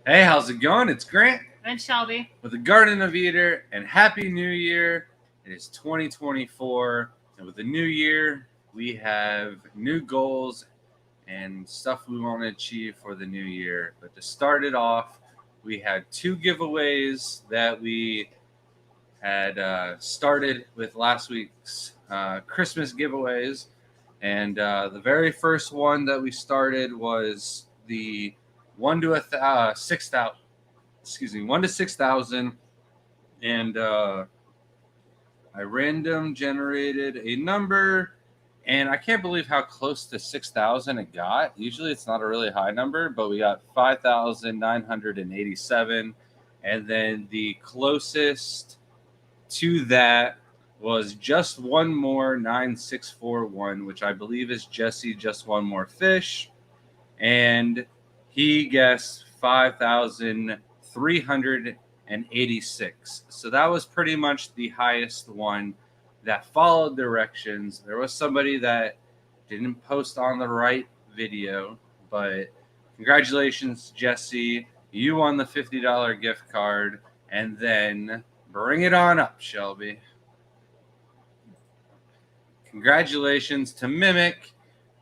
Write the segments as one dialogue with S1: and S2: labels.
S1: Hey, how's it going? It's Grant
S2: And Shelby.
S1: with the Garden of Eater, and Happy New Year. It is 2024, and with the new year, we have new goals and stuff we want to achieve for the new year. But to start it off, we had two giveaways that we had started with last week's Christmas giveaways. And the very first one that we started was the 6,000, 1 to 6,000, and I random generated a number, and I can't believe how close to 6,000 it got. Usually it's not a really high number, but we got 5,987, and then the closest to that was just one more 9641, which I believe is Jesse, just one more fish, and he guessed 5,386. So that was pretty much the highest one that followed directions. There was somebody that didn't post on the right video, but congratulations, Jesse. You won the $50 gift card, and then bring it on up, Shelby. Congratulations to Mimic.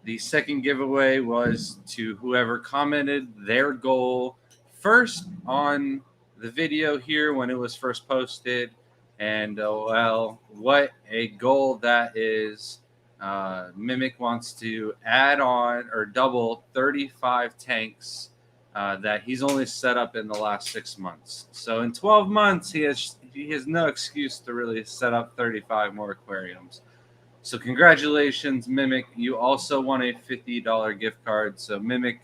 S1: The second giveaway was to whoever commented their goal first on the video here when it was first posted. And well, what a goal that is. Mimic wants to add on or double 35 tanks that he's only set up in the last 6 months. So in 12 months, he has no excuse to really set up 35 more aquariums. So congratulations, Mimic. You also won a $50 gift card. So Mimic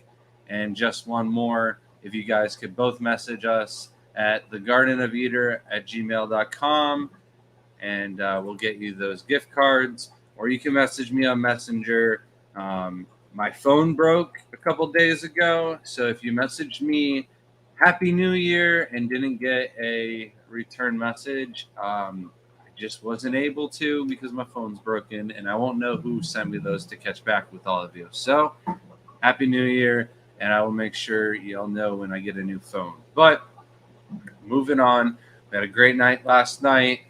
S1: and just one more. If you guys could both message us at thegardenofeater@gmail.com, and we'll get you those gift cards. Or you can message me on Messenger. My phone broke a couple days ago. So if you messaged me Happy New Year and didn't get a return message, just wasn't able to because my phone's broken, and I won't know who sent me those to catch back with all of you. So, Happy New Year, and I will make sure you'll know when I get a new phone. But moving on, we had a great night last night.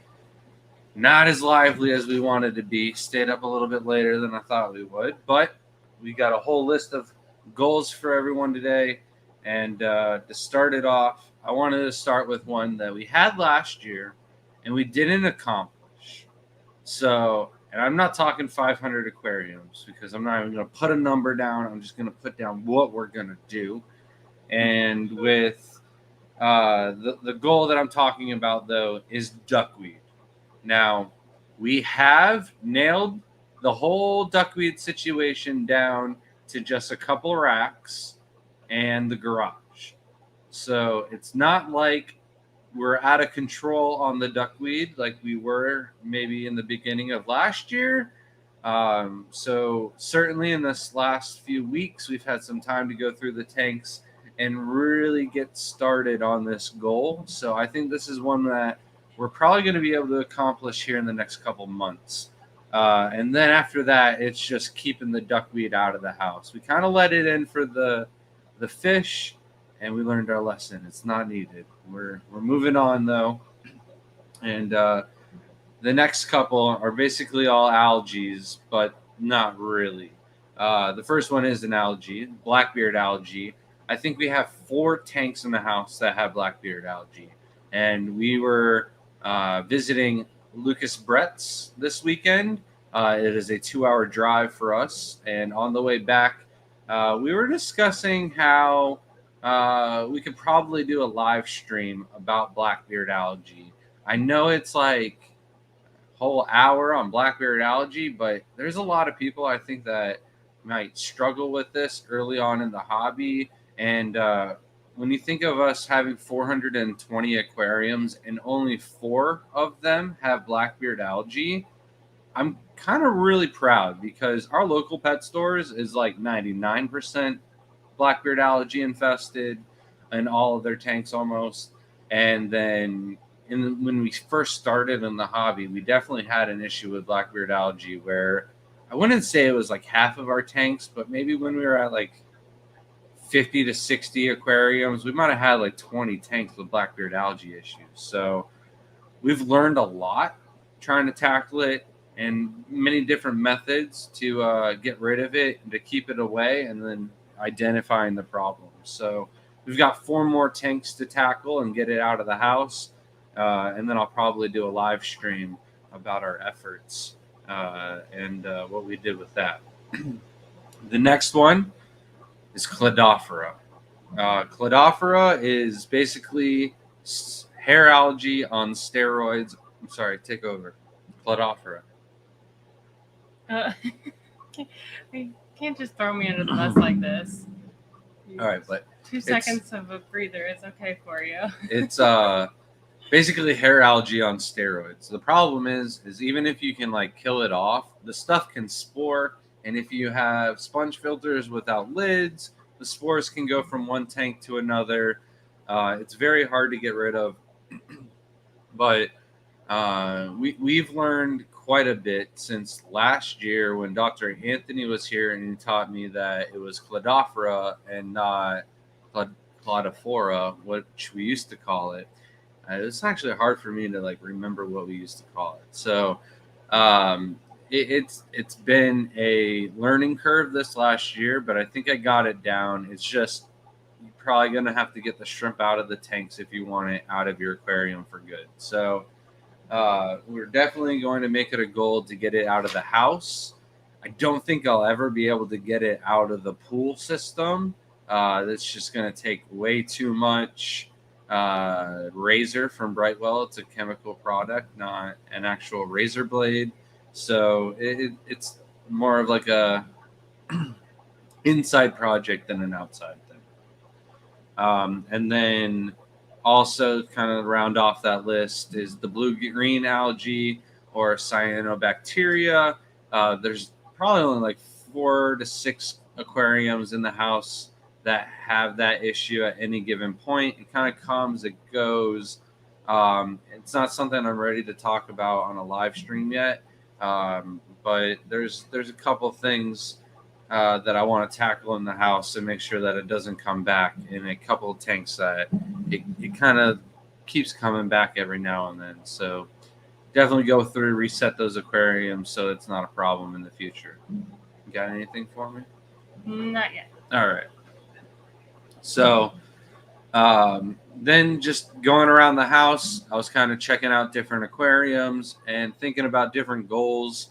S1: Not as lively as we wanted to be. Stayed up a little bit later than I thought we would, but we got a whole list of goals for everyone today. And to start it off, I wanted to start with one that we had last year and we didn't accomplish. So, and I'm not talking 500 aquariums because I'm not even going to put a number down. I'm just going to put down what we're going to do. And with the goal that I'm talking about, though, is duckweed. Now, we have nailed the whole duckweed situation down to just a couple racks and the garage. So it's not like we're out of control on the duckweed like we were maybe in the beginning of last year. So certainly in this last few weeks, we've had some time to go through the tanks and really get started on this goal. So I think this is one that we're probably going to be able to accomplish here in the next couple months. And then after that, it's just keeping the duckweed out of the house. We kind of let it in for the fish, and we learned our lesson. It's not needed. We're moving on though, and the next couple are basically all algaes, but not really. The first one is an algae, blackbeard algae. I think we have 4 tanks in the house that have blackbeard algae, and we were visiting Lucas Brett's this weekend. It is a 2-hour drive for us, and on the way back, we were discussing how we could probably do a live stream about blackbeard algae. I know it's like a whole hour on blackbeard algae, but there's a lot of people I think that might struggle with this early on in the hobby. And when you think of us having 420 aquariums and only 4 of them have blackbeard algae, I'm kind of really proud because our local pet stores is like 99% blackbeard algae infested in all of their tanks almost. And then when we first started in the hobby, we definitely had an issue with blackbeard algae where I wouldn't say it was like half of our tanks, but maybe when we were at like 50 to 60 aquariums. We might have had like 20 tanks with blackbeard algae issues. So we've learned a lot trying to tackle it and many different methods to get rid of it and to keep it away, and then identifying the problem. So we've got 4 more tanks to tackle and get it out of the house. And then I'll probably do a live stream about our efforts and what we did with that. The next one is Cladophora. Cladophora is basically hair algae on steroids. I'm sorry, take over. Cladophora.
S2: You can't just throw me under the bus like this.
S1: All right, but
S2: 2 seconds of a breather is okay for you.
S1: It's basically hair algae on steroids. The problem is even if you can like kill it off, the stuff can spore, and if you have sponge filters without lids, the spores can go from one tank to another. It's very hard to get rid of, but we've learned quite a bit since last year when Dr. Anthony was here and he taught me that it was Cladophora and not Cladophora, which we used to call it. It's actually hard for me to like remember what we used to call it. So it's been a learning curve this last year, but I think I got it down. It's just you're probably going to have to get the shrimp out of the tanks if you want it out of your aquarium for good. So we're definitely going to make it a goal to get it out of the house. I don't think I'll ever be able to get it out of the pool system. That's just going to take way too much razor from Brightwell. It's a chemical product, not an actual razor blade. So it's more of like a inside project than an outside thing. And then also kind of round off that list is the blue-green algae or cyanobacteria. There's probably only like 4 to 6 aquariums in the house that have that issue at any given point. It kind of comes, it goes. It's not something I'm ready to talk about on a live stream yet, but there's a couple things that I want to tackle in the house and make sure that it doesn't come back in a couple of tanks that it kind of keeps coming back every now and then. So definitely go through, reset those aquariums so it's not a problem in the future. You got anything for me?
S2: Not yet.
S1: All right. So then just going around the house, I was kind of checking out different aquariums and thinking about different goals,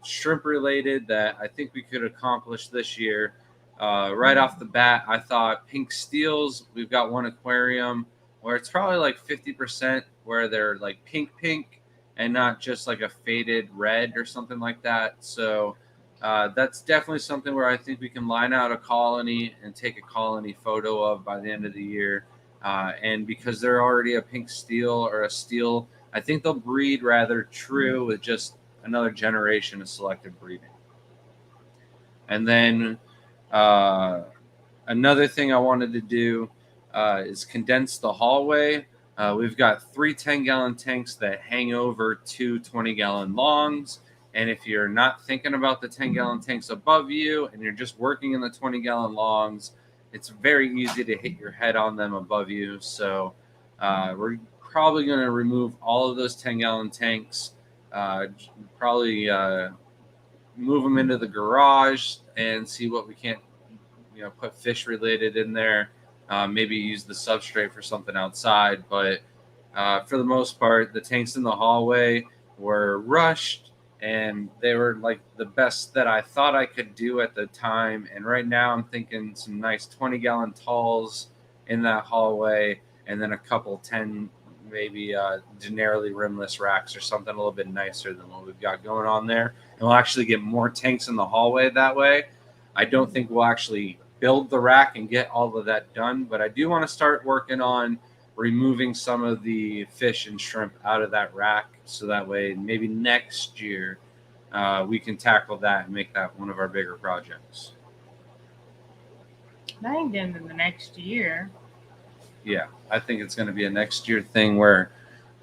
S1: shrimp related, that I think we could accomplish this year. Right off the bat, I thought pink steels. We've got one aquarium where it's probably like 50% where they're like pink and not just like a faded red or something like that. So that's definitely something where I think we can line out a colony and take a colony photo of by the end of the year. And because they're already a pink steel or a steel, I think they'll breed rather true with just another generation of selective breeding. And then another thing I wanted to do is condense the hallway. We've got 3 10-gallon tanks that hang over 2 20-gallon longs. And if you're not thinking about the 10-gallon tanks above you and you're just working in the 20-gallon longs, it's very easy to hit your head on them above you. So we're probably going to remove all of those 10-gallon tanks, probably move them into the garage and see what we can't, put fish related in there. Maybe use the substrate for something outside. But for the most part, the tanks in the hallway were rushed. And they were like the best that I thought I could do at the time. And right now I'm thinking some nice 20-gallon talls in that hallway, and then a couple 10, maybe generally rimless racks or something a little bit nicer than what we've got going on there. And we'll actually get more tanks in the hallway that way. I don't think we'll actually build the rack and get all of that done, but I do want to start working on removing some of the fish and shrimp out of that rack, so that way maybe next year we can tackle that and make that one of our bigger projects.
S2: That ain't getting in the next year.
S1: Yeah, I think it's going to be a next year thing where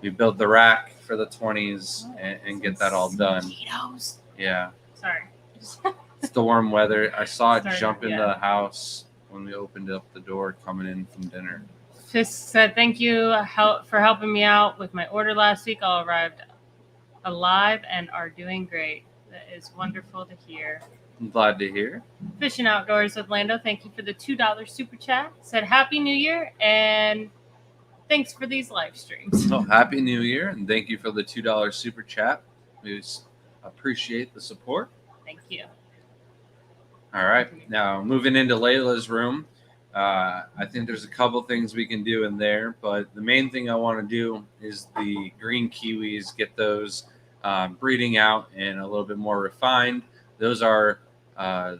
S1: we build the rack for the 20s and get that all done.
S2: Mosquitoes.
S1: Yeah.
S2: Sorry.
S1: It's the warm weather. I saw it jump into the house when we opened up the door coming in from dinner.
S2: Fisk said, thank you for helping me out with my order last week. All arrived alive and are doing great. That is wonderful to hear.
S1: I'm glad to hear.
S2: Fishing Outdoors with Lando, thank you for the $2 super chat. Said Happy New Year and thanks for these live streams.
S1: So Happy New Year, and thank you for the $2 super chat. We appreciate the support.
S2: Thank you.
S1: All right, now moving into Layla's room. I think there's a couple things we can do in there, but the main thing I want to do is the green kiwis, get those breeding out and a little bit more refined. Those are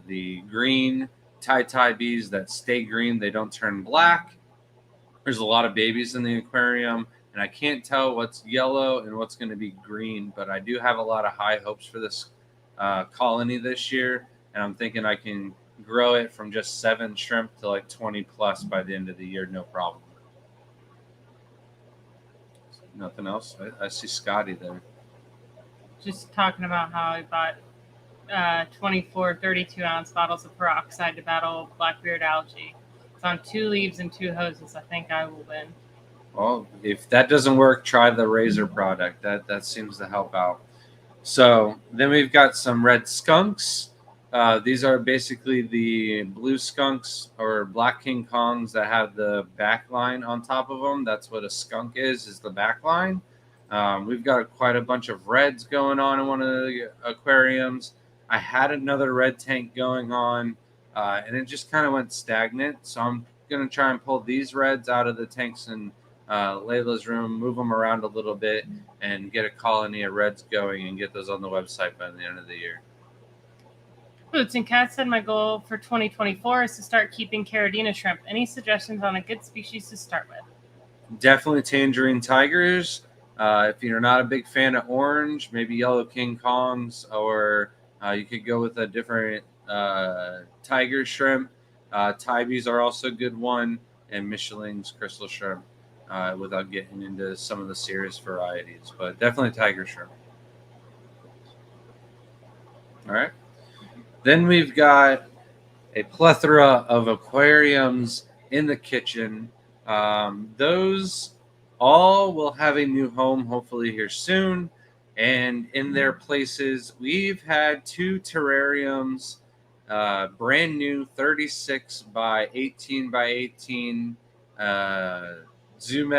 S1: the green tie bees that stay green. They don't turn black. There's a lot of babies in the aquarium, and I can't tell what's yellow and what's going to be green, but I do have a lot of high hopes for this colony this year, and I'm thinking I can grow it from just 7 shrimp to like 20 plus by the end of the year, no problem. Nothing else? I see Scotty there.
S2: Just talking about how he bought 24 32-ounce bottles of peroxide to battle blackbeard algae. It's on 2 leaves and 2 hoses. I think I will win.
S1: Well, if that doesn't work, try the razor product. That seems to help out. So then we've got some red skunks. These are basically the blue skunks or black King Kongs that have the back line on top of them. That's what a skunk is the back line. We've got quite a bunch of reds going on in one of the aquariums. I had another red tank going on, and it just kind of went stagnant. So I'm going to try and pull these reds out of the tanks in Layla's room, move them around a little bit, and get a colony of reds going and get those on the website by the end of the year.
S2: Boots and Cats said my goal for 2024 is to start keeping Caridina shrimp. Any suggestions on a good species to start with?
S1: Definitely tangerine tigers. If you're not a big fan of orange, maybe yellow King Kongs, or you could go with a different tiger shrimp. Tibies are also a good one, and Michelin's crystal shrimp, without getting into some of the serious varieties. But definitely tiger shrimp. All right. Then we've got a plethora of aquariums in the kitchen. Those all will have a new home hopefully here soon. And in their places, we've had 2 terrariums, brand new 36 by 18 by 18 Zoom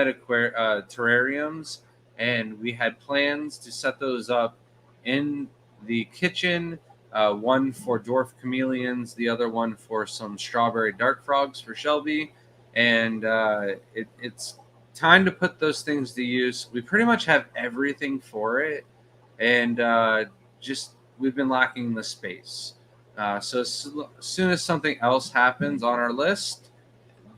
S1: terrariums. And we had plans to set those up in the kitchen. One for dwarf chameleons, the other one for some strawberry dark frogs for Shelby. And it's time to put those things to use. We pretty much have everything for it. And we've been lacking the space. So as soon as something else happens on our list,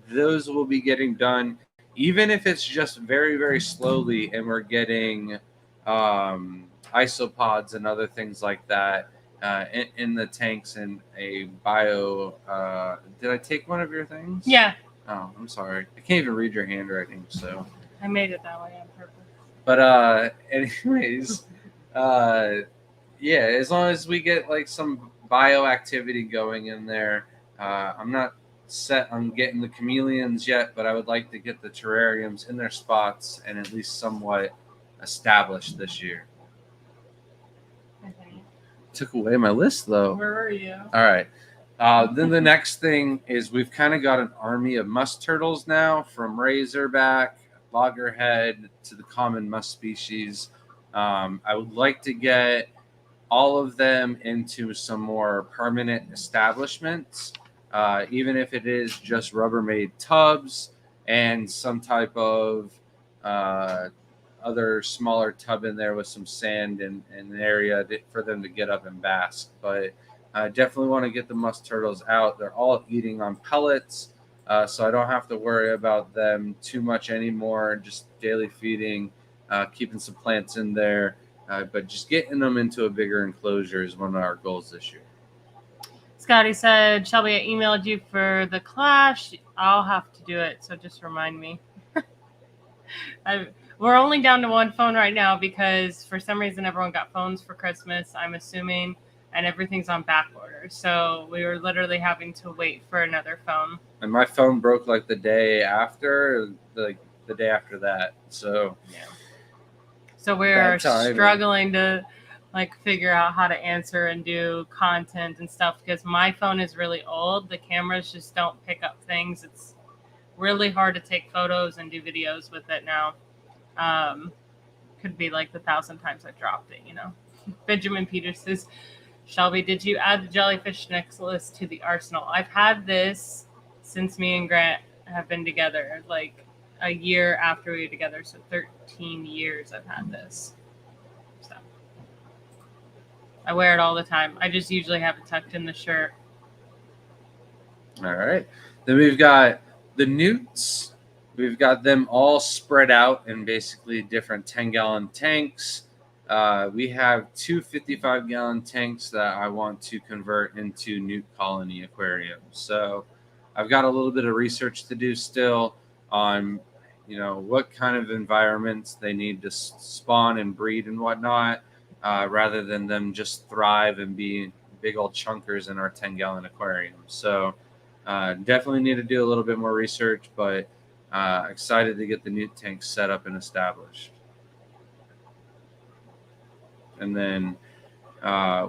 S1: those will be getting done, even if it's just very, very slowly, and we're getting isopods and other things like that in the tanks and a bio. Did I take one of your things?
S2: Yeah.
S1: Oh, I'm sorry. I can't even read your handwriting, so.
S2: I made it that way on purpose.
S1: But anyways, yeah, as long as we get like some bio activity going in there, I'm not set on getting the chameleons yet, but I would like to get the terrariums in their spots and at least somewhat established this year.
S2: Okay.
S1: Took away my list though.
S2: Where were you?
S1: All right. Then the next thing is we've kind of got an army of musk turtles now, from razorback, loggerhead to the common musk species. I would like to get all of them into some more permanent establishments, even if it is just Rubbermaid tubs and some type of other smaller tub in there with some sand and an area for them to get up and bask. But I definitely want to get the musk turtles out. They're all eating on pellets, so I don't have to worry about them too much anymore. Just daily feeding, keeping some plants in there, but just getting them into a bigger enclosure is one of our goals this year.
S2: Scotty said, Shelby, I emailed you for the clash. I'll have to do it, so just remind me. We're only down to 1 phone right now because for some reason everyone got phones for Christmas, I'm assuming. and everything's on back order. So we were literally having to wait for another phone.
S1: And my phone broke like the day after, the day after that. So
S2: Yeah. So we're
S1: bad timing.
S2: struggling to like figure out how to answer and do content and stuff because my phone is really old. The cameras just don't pick up things. It's really hard to take photos and do videos with it now. Could be like the 1,000 times I dropped it, you know. Benjamin Peters says, Shelby, did you add the jellyfish necklace to the arsenal? I've had this since me and Grant have been together, like a year after we were together. So 13 years I've had this. So I wear it all the time. I just usually have it tucked in the shirt.
S1: All right. Then we've got the newts. We've got them all spread out in basically different 10-gallon tanks. We have two 55-gallon tanks that I want to convert into newt colony aquariums. So I've got a little bit of research to do still on, what kind of environments they need to spawn and breed and whatnot, rather than them just thrive and be big old chunkers in our 10-gallon aquarium. So definitely need to do a little bit more research, but excited to get the newt tanks set up and established. And then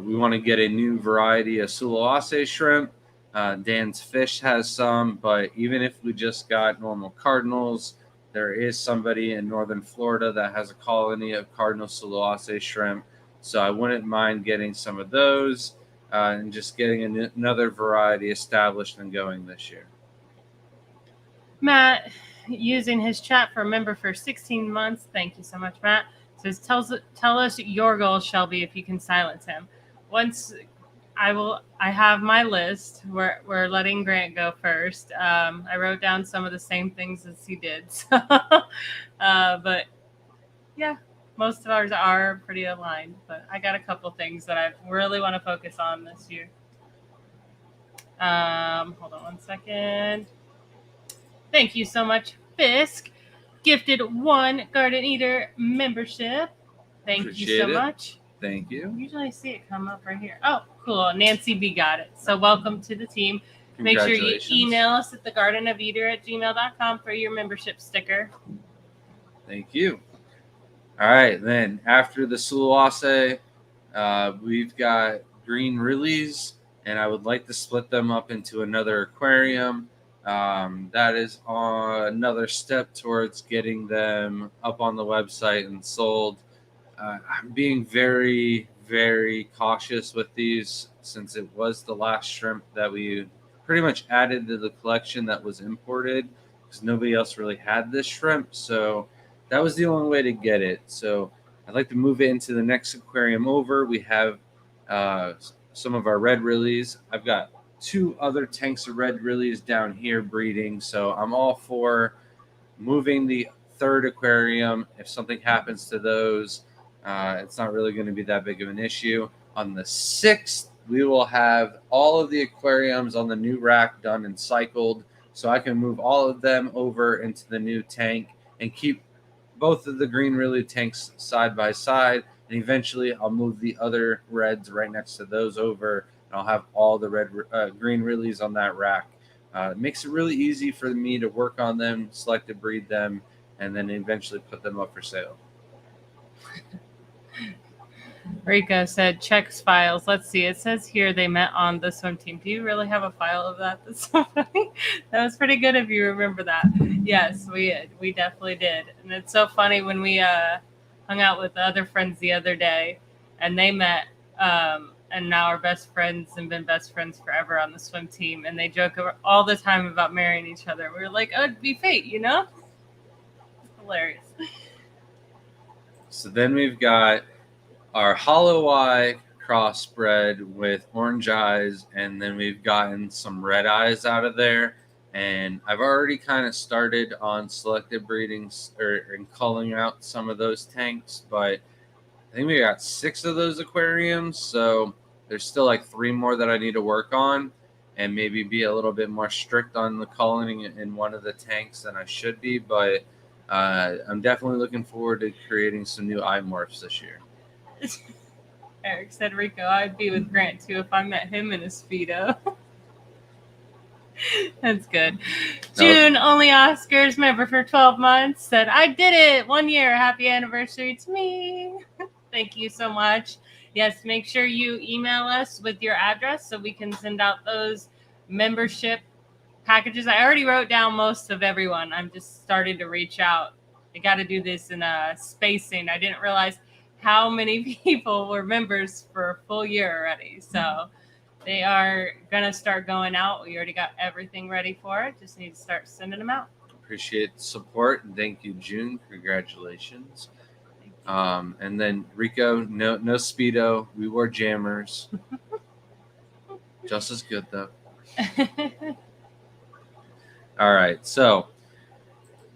S1: we want to get a new variety of Sulawesi shrimp. Dan's Fish has some, but even if we just got normal cardinals, there is somebody in northern Florida that has a colony of cardinal Sulawesi shrimp. So I wouldn't mind getting some of those and just getting another variety established and going this year.
S2: Matt, using his chat for a member for 16 months. Thank you so much, Matt. Says, tell us your goals, Shelby, if you can silence him. Once I have my list. We're letting Grant go first. I wrote down some of the same things as he did. So, but yeah, most of ours are pretty aligned. But I got a couple things that I really want to focus on this year. Hold on one second. Thank you so much, Fisk. Gifted 1 Garden Eater membership. Thank you so much.
S1: Thank you.
S2: Usually I see it come up right here. Oh, cool. Nancy B got it. So welcome to the team. Make sure you email us at thegardenofeater@gmail.com for your membership sticker.
S1: Thank you. All right, then after the Sulawesi, we've got green lilies, and I would like to split them up into another aquarium. That is another step towards getting them up on the website and sold. I'm being very, very cautious with these since it was the last shrimp that we pretty much added to the collection that was imported because nobody else really had this shrimp. So that was the only way to get it. So I'd like to move it into the next aquarium over. We have some of our red lilies. I've got 2 other tanks of red lilies down here breeding. So I'm all for moving the 3rd aquarium. If something happens to those, it's not really going to be that big of an issue. On the 6th, we will have all of the aquariums on the new rack done and cycled, so I can move all of them over into the new tank and keep both of the green lily tanks side by side. And eventually, I'll move the other reds right next to those over, and I'll have all the green lilies on that rack. It makes it really easy for me to work on them, select and breed them, and then eventually put them up for sale.
S2: Rico said, checks files. Let's see. It says here they met on the swim team. Do you really have a file of that? That's so funny. That was pretty good if you remember that. Yes, we definitely did. And it's so funny when we hung out with the other friends the other day, and they met, and now are best friends and been best friends forever on the swim team. And they joke all the time about marrying each other. We were like, oh, it'd be fate, you know? Hilarious.
S1: So then we've got our hollow eye crossbred with orange eyes, and then we've gotten some red eyes out of there. And I've already kind of started on selective breedings and culling out some of those tanks, but I think we got 6 of those aquariums, so there's still like 3 more that I need to work on and maybe be a little bit more strict on the culling in one of the tanks than I should be, but I'm definitely looking forward to creating some new eye morphs this year.
S2: Eric said, Rico, I'd be with Grant too if I met him in a Speedo. That's good. June, only Oscars member for 12 months, said, I did it. 1 year. Happy anniversary to me. Thank you so much. Yes, make sure you email us with your address so we can send out those membership packages. I already wrote down most of everyone. I'm just starting to reach out. I got to do this in a spacing. I didn't realize how many people were members for a full year already. So they are going to start going out. We already got everything ready for it. Just need to start sending them out.
S1: Appreciate the support. And thank you, June. Congratulations. And then Rico, no Speedo. We wore jammers. Just as good, though. All right. So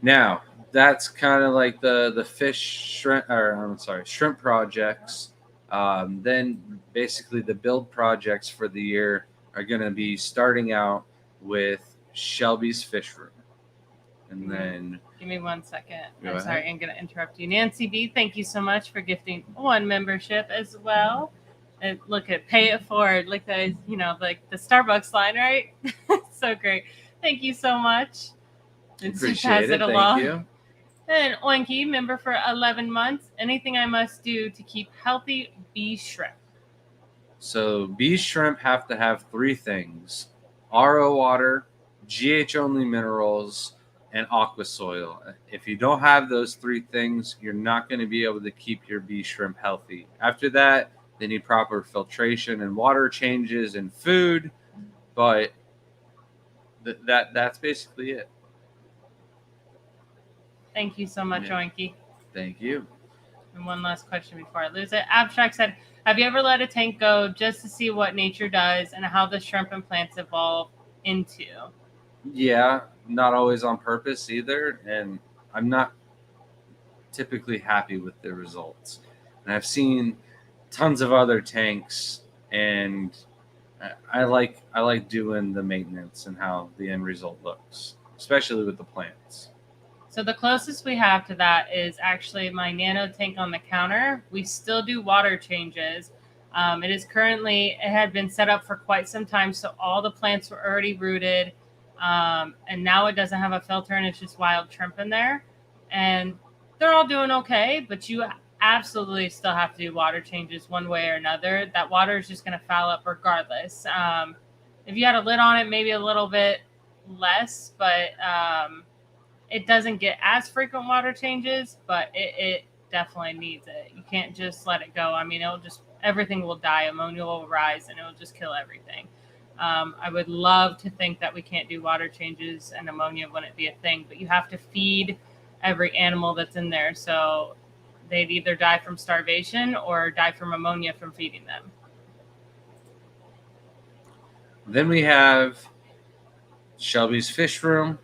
S1: now that's kind of like the shrimp projects. Then basically the build projects for the year are going to be starting out with Shelby's fish room. And then
S2: give me 1 second.
S1: Go
S2: I'm
S1: ahead.
S2: sorry, I'm going to interrupt you. Nancy B, thank you so much for gifting 1 membership as well. And look at pay it forward. Look at, like the Starbucks line, right? So great. Thank you so much.
S1: Appreciate it. Thank you.
S2: And Oinky, member for 11 months. Anything I must do to keep healthy bee shrimp?
S1: So bee shrimp have to have 3 things: RO water, GH only minerals, and aqua soil. If you don't have those 3 things, you're not going to be able to keep your bee shrimp healthy. After that, they need proper filtration and water changes and food, but that's basically it.
S2: Thank you so much, Oinky.
S1: Thank you.
S2: And one last question before I lose it. Abstract said, have you ever let a tank go just to see what nature does and how the shrimp and plants evolve into?
S1: Yeah, not always on purpose either. And I'm not typically happy with the results. And I've seen tons of other tanks, and I like doing the maintenance and how the end result looks, especially with the plants.
S2: So the closest we have to that is actually my nano tank on the counter. We still do water changes. It had been set up for quite some time, so all the plants were already rooted, and now it doesn't have a filter, and it's just wild shrimp in there. And they're all doing okay, but you absolutely still have to do water changes one way or another. That water is just going to foul up regardless. If you had a lid on it, maybe a little bit less, but it doesn't get as frequent water changes, but it definitely needs it. You can't just let it go. I mean, everything will die. Ammonia will rise, and it will just kill everything. I would love to think that we can't do water changes and ammonia wouldn't be a thing, but you have to feed every animal that's in there. So they'd either die from starvation or die from ammonia from feeding them.
S1: Then we have Shelby's fish room,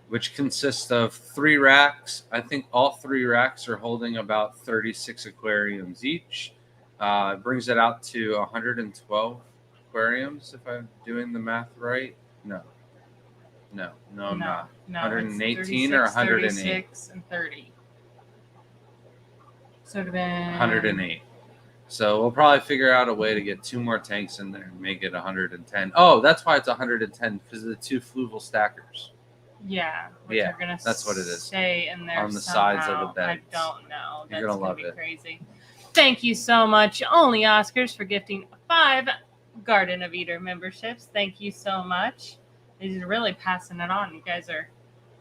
S1: which consists of 3 racks. I think all 3 racks are holding about 36 aquariums each. It brings it out to 112 aquariums, if I'm doing the math right. No, I'm not. 118 or 108?
S2: 36 and 30. So it would have been
S1: 108. So we'll probably figure out a way to get 2 more tanks in there and make it 110. Oh, that's why it's 110, because of the 2 fluval stackers.
S2: Yeah,
S1: yeah,
S2: are gonna
S1: that's what it is.
S2: Stay in there
S1: on the
S2: somehow.
S1: sides of the bed.
S2: I don't know.
S1: You're
S2: That's
S1: gonna love
S2: be
S1: it.
S2: Crazy. Thank you so much, Only Oscars, for gifting 5 Garden of Eater memberships. Thank you so much. He's really passing it on. You guys are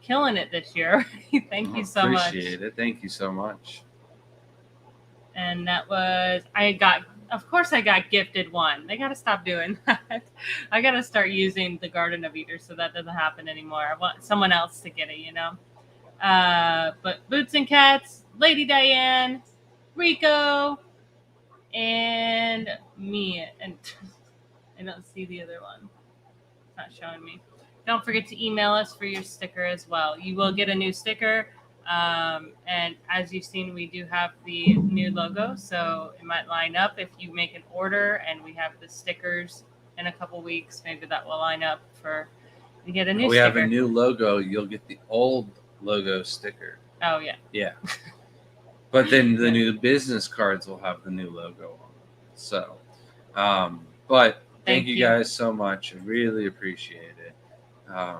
S2: killing it this year. Thank you so much.
S1: Appreciate it. Thank you so much.
S2: And that was of course I got gifted 1. They got to stop doing that. I got to start using the Garden of Eaters so that doesn't happen anymore. I want someone else to get it, But Boots and Cats, Lady Diane, Rico, and me. And I don't see the other one. It's not showing me. Don't forget to email us for your sticker as well. You will get a new sticker. And as you've seen, we do have the new logo, so it might line up if you make an order and we have the stickers in a couple weeks. Maybe that will line up for you get a new sticker.
S1: We have a new logo. You'll get the old logo sticker.
S2: Oh, yeah.
S1: Yeah. But then the new business cards will have the new logo on it. So, but thank you
S2: you.
S1: guys so much. I really appreciate it. I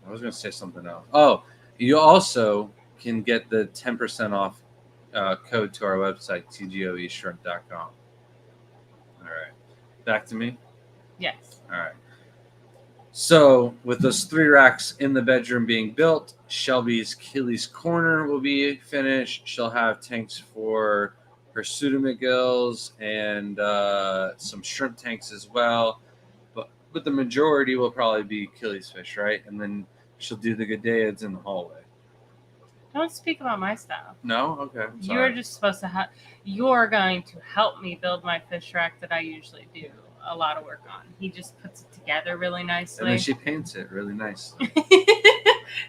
S1: was going to say something else. Oh, you also can get the 10% off code to our website, tgoeshrimp.com. All right. Back to me?
S2: Yes.
S1: All right. So, with those 3 racks in the bedroom being built, Shelby's Killy's Corner will be finished. She'll have tanks for her pseudomcgills and some shrimp tanks as well. But the majority will probably be Killy's fish, right? And then she'll do the Goodeids in the hallway.
S2: Don't speak about my stuff.
S1: No? Okay. I'm sorry.
S2: You're just supposed to have. You're going to help me build my fish rack that I usually do a lot of work on. He just puts it together really nicely.
S1: And then she paints it really nicely.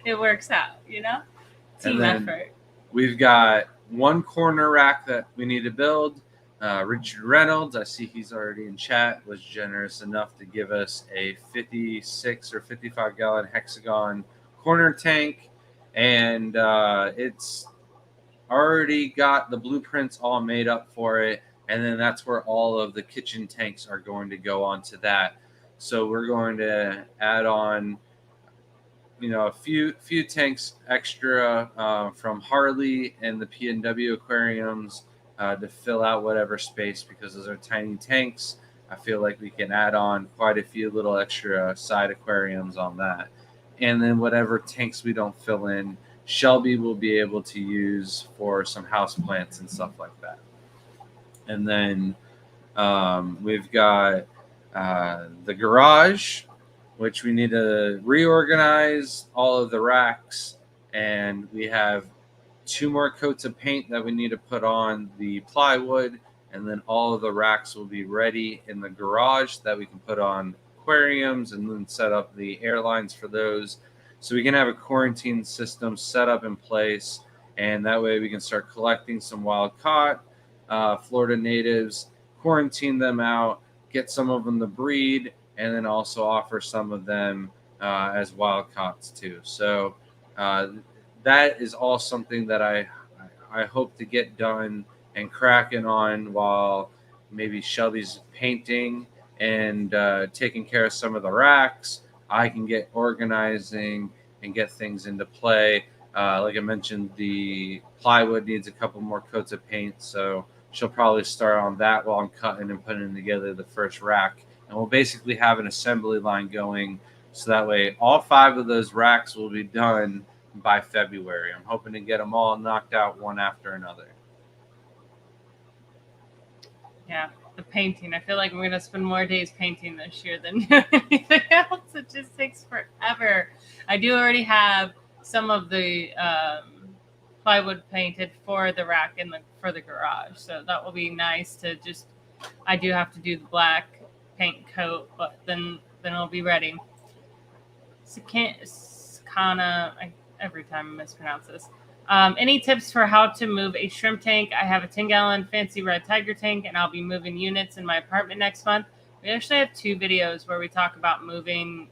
S2: It works out, Team effort.
S1: We've got 1 corner rack that we need to build. Richard Reynolds, I see he's already in chat, was generous enough to give us a 56 or 55 gallon hexagon corner tank. And it's already got the blueprints all made up for it. And then that's where all of the kitchen tanks are going to go onto that. So we're going to add on, a few tanks extra from Harley and the P&W aquariums to fill out whatever space, because those are tiny tanks. I feel like we can add on quite a few little extra side aquariums on that. And then whatever tanks we don't fill in, Shelby will be able to use for some house plants and stuff like that. And then we've got the garage, which we need to reorganize all of the racks. And we have 2 more coats of paint that we need to put on the plywood. And then all of the racks will be ready in the garage that we can put on aquariums and then set up the airlines for those. So we can have a quarantine system set up in place. And that way we can start collecting some wild caught Florida natives, quarantine them out, get some of them to breed, and then also offer some of them as wild caughts too. So that is all something that I hope to get done and cracking on while maybe Shelby's painting and taking care of some of the racks. I can get organizing and get things into play. Like I mentioned, the plywood needs a couple more coats of paint, so she'll probably start on that while I'm cutting and putting together the first rack. And we'll basically have an assembly line going, so that way all 5 of those racks will be done by February. I'm hoping to get them all knocked out one after another.
S2: Yeah, the painting. I feel like I'm going to spend more days painting this year than doing anything else. It just takes forever. I do already have some of the plywood painted for the rack and for the garage. So that will be nice to just, I do have to do the black paint coat, but then it'll be ready. Sakana, every time I mispronounce this. Any tips for how to move a shrimp tank? I have a 10-gallon fancy red tiger tank, and I'll be moving units in my apartment next month. We actually have 2 videos where we talk about moving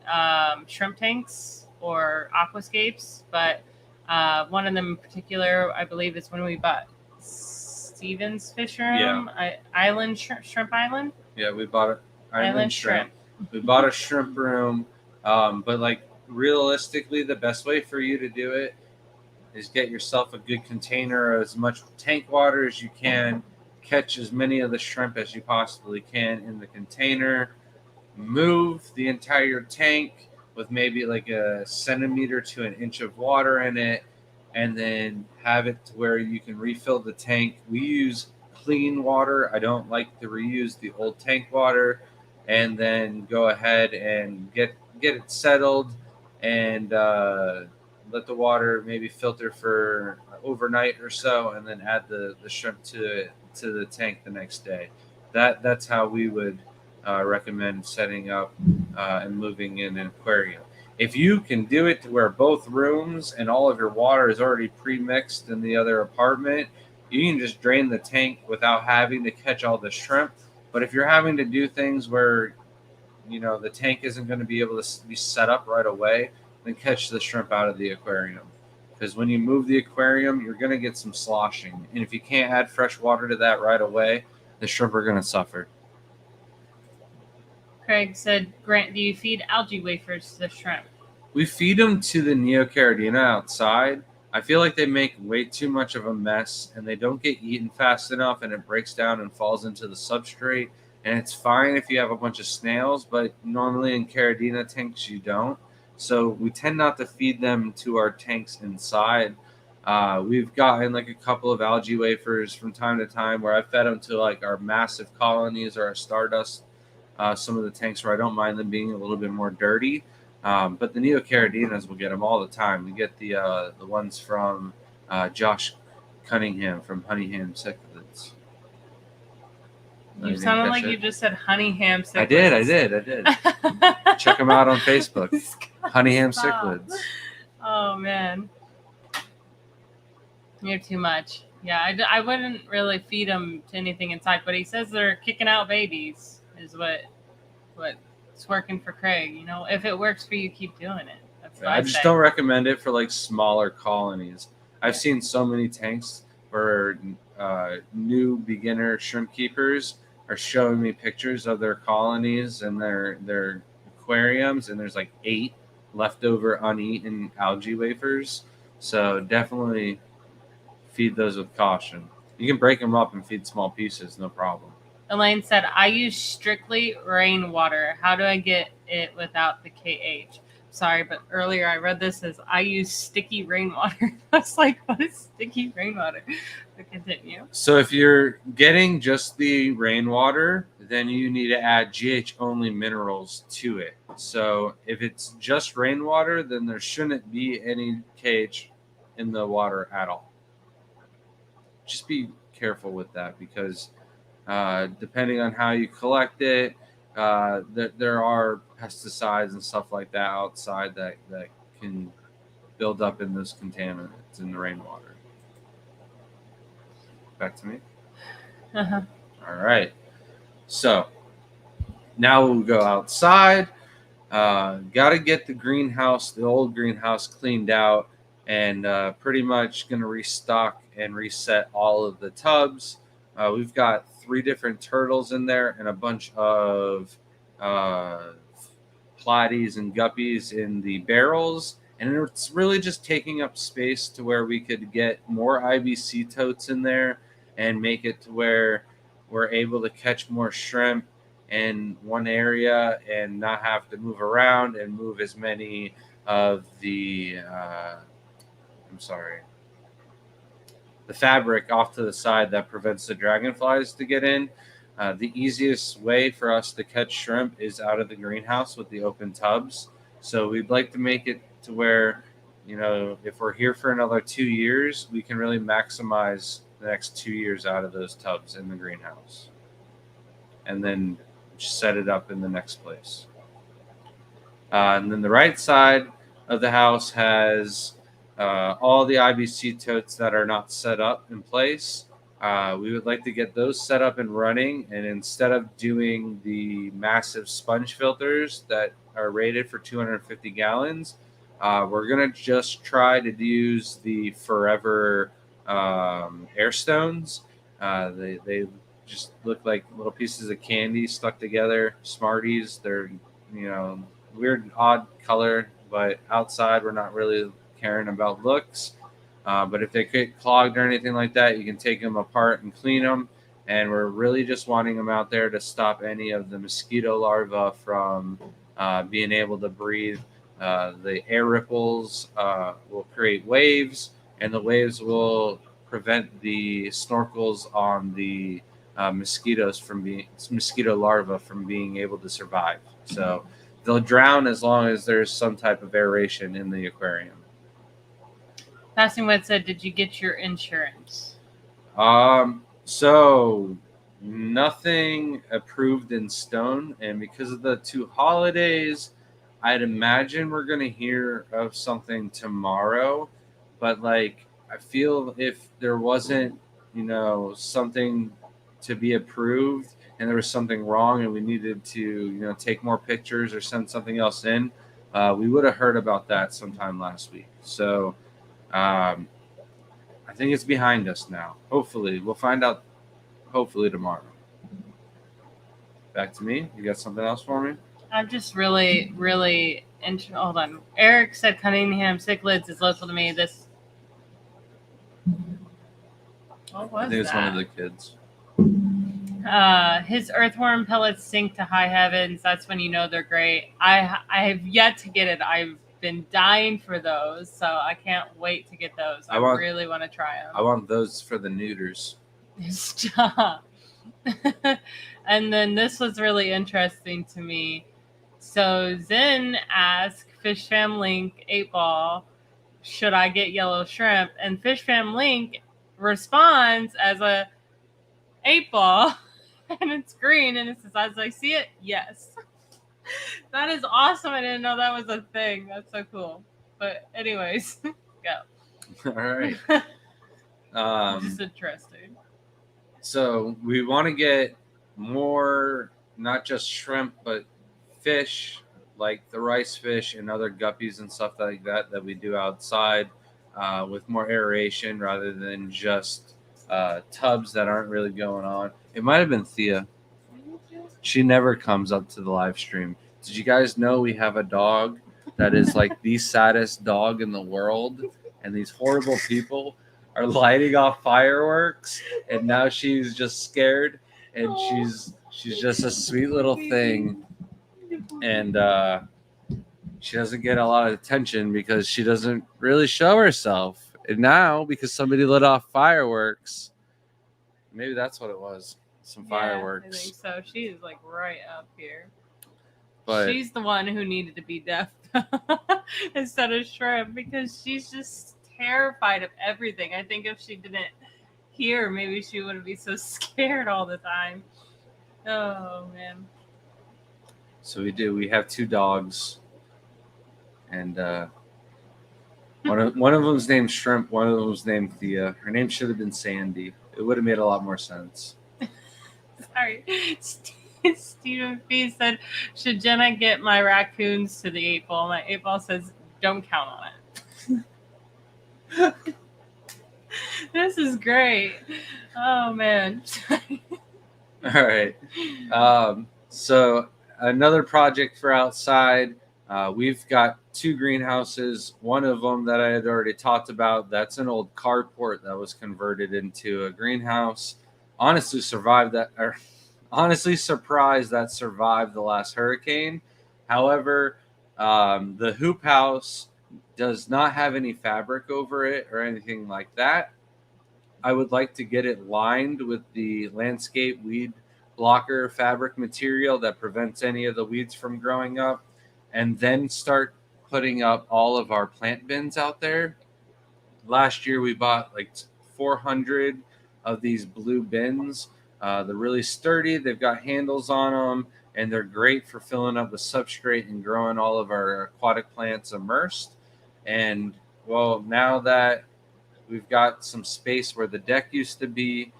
S2: shrimp tanks or aquascapes, but one of them in particular, I believe, is when we bought Stevens Fish Room, Island Shrimp Island.
S1: Yeah, we bought it. Island shrimp. We bought a shrimp room, but like realistically, the best way for you to do it is get yourself a good container of as much tank water as you can, catch as many of the shrimp as you possibly can in the container, move the entire tank with maybe like a centimeter to an inch of water in it, and then have it to where you can refill the tank. We use clean water. I don't like to reuse the old tank water. And then go ahead and get it settled and let the water maybe filter for overnight or so, and then add the shrimp to the tank the next day. That's how we would recommend setting up and moving in an aquarium. If you can do it to where both rooms and all of your water is already pre-mixed in the other apartment, you can just drain the tank without having to catch all the shrimp. But if you're having to do things where, the tank isn't going to be able to be set up right away, then catch the shrimp out of the aquarium. Because when you move the aquarium, you're going to get some sloshing. And if you can't add fresh water to that right away, the shrimp are going to suffer.
S2: Craig said, Grant, do you feed algae wafers to the shrimp?
S1: We feed them to the Neocaridina outside. I feel like they make way too much of a mess and they don't get eaten fast enough and it breaks down and falls into the substrate. And it's fine if you have a bunch of snails, but normally in Caridina tanks you don't. So we tend not to feed them to our tanks inside. We've gotten like a couple of algae wafers from time to time where I fed them to like our massive colonies or our stardust. Some of the tanks where I don't mind them being a little bit more dirty. But the Neocaridinas, we'll get them all the time. We get the ones from Josh Cunningham from Honeyham Cichlids.
S2: You sounded like you just said Honeyham Cichlids.
S1: I did. Check them out on Facebook. Honeyham Cichlids.
S2: Oh, man. You're too much. Yeah, I wouldn't really feed them to anything inside, but he says they're kicking out babies is what's working for Craig. You know, if it works for you, keep doing it. That's what
S1: I just don't recommend it for like smaller colonies. I've seen so many tanks where new beginner shrimp keepers are showing me pictures of their colonies and their aquariums, and there's like 8 leftover uneaten algae wafers. So definitely feed those with caution. You can break them up and feed small pieces, no problem.
S2: Elaine said, I use strictly rainwater. How do I get it without the KH? Sorry, but earlier I read this as I use sticky rainwater. I was like, what is sticky rainwater? But continue.
S1: So if you're getting just the rainwater, then you need to add GH only minerals to it. So if it's just rainwater, then there shouldn't be any KH in the water at all. Just be careful with that because depending on how you collect it, there are pesticides and stuff like that outside that can build up in those contaminants in the rainwater. Back to me.
S2: Uh-huh.
S1: All right. So now we'll go outside. Got to get the old greenhouse cleaned out, and pretty much going to restock and reset all of the tubs. We've got 3 different turtles in there and a bunch of platies and guppies in the barrels. And it's really just taking up space to where we could get more IBC totes in there and make it to where we're able to catch more shrimp in one area and not have to move around and move as many of the the fabric off to the side that prevents the dragonflies to get in. The easiest way for us to catch shrimp is out of the greenhouse with the open tubs. So we'd like to make it to where, if we're here for another 2 years, we can really maximize the next 2 years out of those tubs in the greenhouse. And then just set it up in the next place. And then the right side of the house has all the IBC totes that are not set up in place. We would like to get those set up and running. And instead of doing the massive sponge filters that are rated for 250 gallons, we're going to just try to use the Forever air stones. They just look like little pieces of candy stuck together. Smarties. They're, weird, odd color, but outside we're not really caring about looks. But if they get clogged or anything like that, you can take them apart and clean them. And we're really just wanting them out there to stop any of the mosquito larvae from being able to breathe. The air ripples will create waves, and the waves will prevent the snorkels on the mosquito larvae from being able to survive. So they'll drown as long as there's some type of aeration in the aquarium.
S2: Passing Wet said, did you get your insurance?
S1: So nothing approved in stone, and because of the 2 holidays, I'd imagine we're going to hear of something tomorrow. But I feel if there wasn't, something to be approved and there was something wrong and we needed to, take more pictures or send something else in, we would have heard about that sometime last week. So I think it's behind us now. Hopefully. We'll find out hopefully tomorrow. Back to me. You got something else for me?
S2: I'm just really, really hold on. Eric said Cunningham cichlids is local to me. This. What was
S1: I think it's
S2: that?
S1: one of the kids.
S2: His earthworm pellets sink to high heavens. That's when you know they're great. I have yet to get it. I've been dying for those, so I can't wait to get those. I really want to try them.
S1: I want those for the neuters.
S2: Stop. And then this was really interesting to me. So Zen asked Fish Fam Link 8-Ball, should I get yellow shrimp? And Fish Fam Link responds as a 8-Ball, and it's green, and it says, as I see it, yes. That is awesome. I didn't know that was a thing. That's so cool. But anyways, go.
S1: All right.
S2: Just interesting.
S1: So we want to get more, not just shrimp, but fish, like the rice fish and other guppies and stuff like that we do outside, with more aeration rather than just tubs that aren't really going on. It might have been Thea. She never comes up to the live stream. Did you guys know we have a dog that is like the saddest dog in the world, and these horrible people are lighting off fireworks, and now she's just scared, and she's just a sweet little thing, and she doesn't get a lot of attention because she doesn't really show herself. And now, because somebody lit off fireworks, maybe that's what it was. Some fireworks.
S2: I think so. She is like right up here.
S1: But
S2: she's the one who needed to be deaf instead of shrimp, because she's just terrified of everything. I think if she didn't hear, maybe she wouldn't be so scared all the time. Oh man.
S1: So we do. We have 2 dogs, and one of them's named Shrimp. One of them's named Thea. Her name should have been Sandy. It would have made a lot more sense.
S2: Sorry. Stephen P said, should Jenna get my raccoons to the 8-Ball? My 8-Ball says, don't count on it. This is great. Oh, man.
S1: All right. So another project for outside. We've got 2 greenhouses. One of them that I had already talked about, that's an old carport that was converted into a greenhouse. Honestly, surprised that survived the last hurricane. However, the hoop house does not have any fabric over it or anything like that. I would like to get it lined with the landscape weed blocker fabric material that prevents any of the weeds from growing up, and then start putting up all of our plant bins out there. Last year we bought like 400 of these blue bins. They're really sturdy. They've got handles on them, and they're great for filling up with substrate and growing all of our aquatic plants immersed. And well, now that we've got some space where the deck used to be,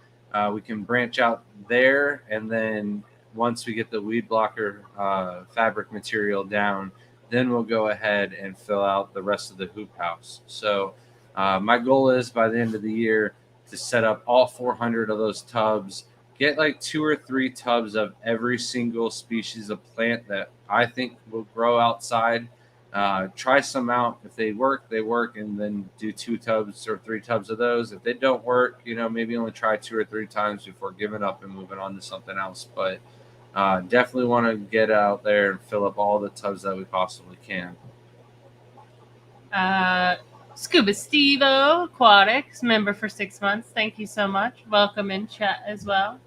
S1: we can branch out there, and then once we get the weed blocker fabric material down, then we'll go ahead and fill out the rest of the hoop house. So my goal is by the end of the year to set up all 400 of those tubs, get like 2 or 3 tubs of every single species of plant that I think will grow outside. Try some out. If they work, they work, and then do 2 tubs or 3 tubs of those. If they don't work, maybe only try 2 or 3 times before giving up and moving on to something else. But definitely want to get out there and fill up all the tubs that we possibly can.
S2: Scuba Stevo Aquatics, member for 6 months. Thank you so much. Welcome in chat as well.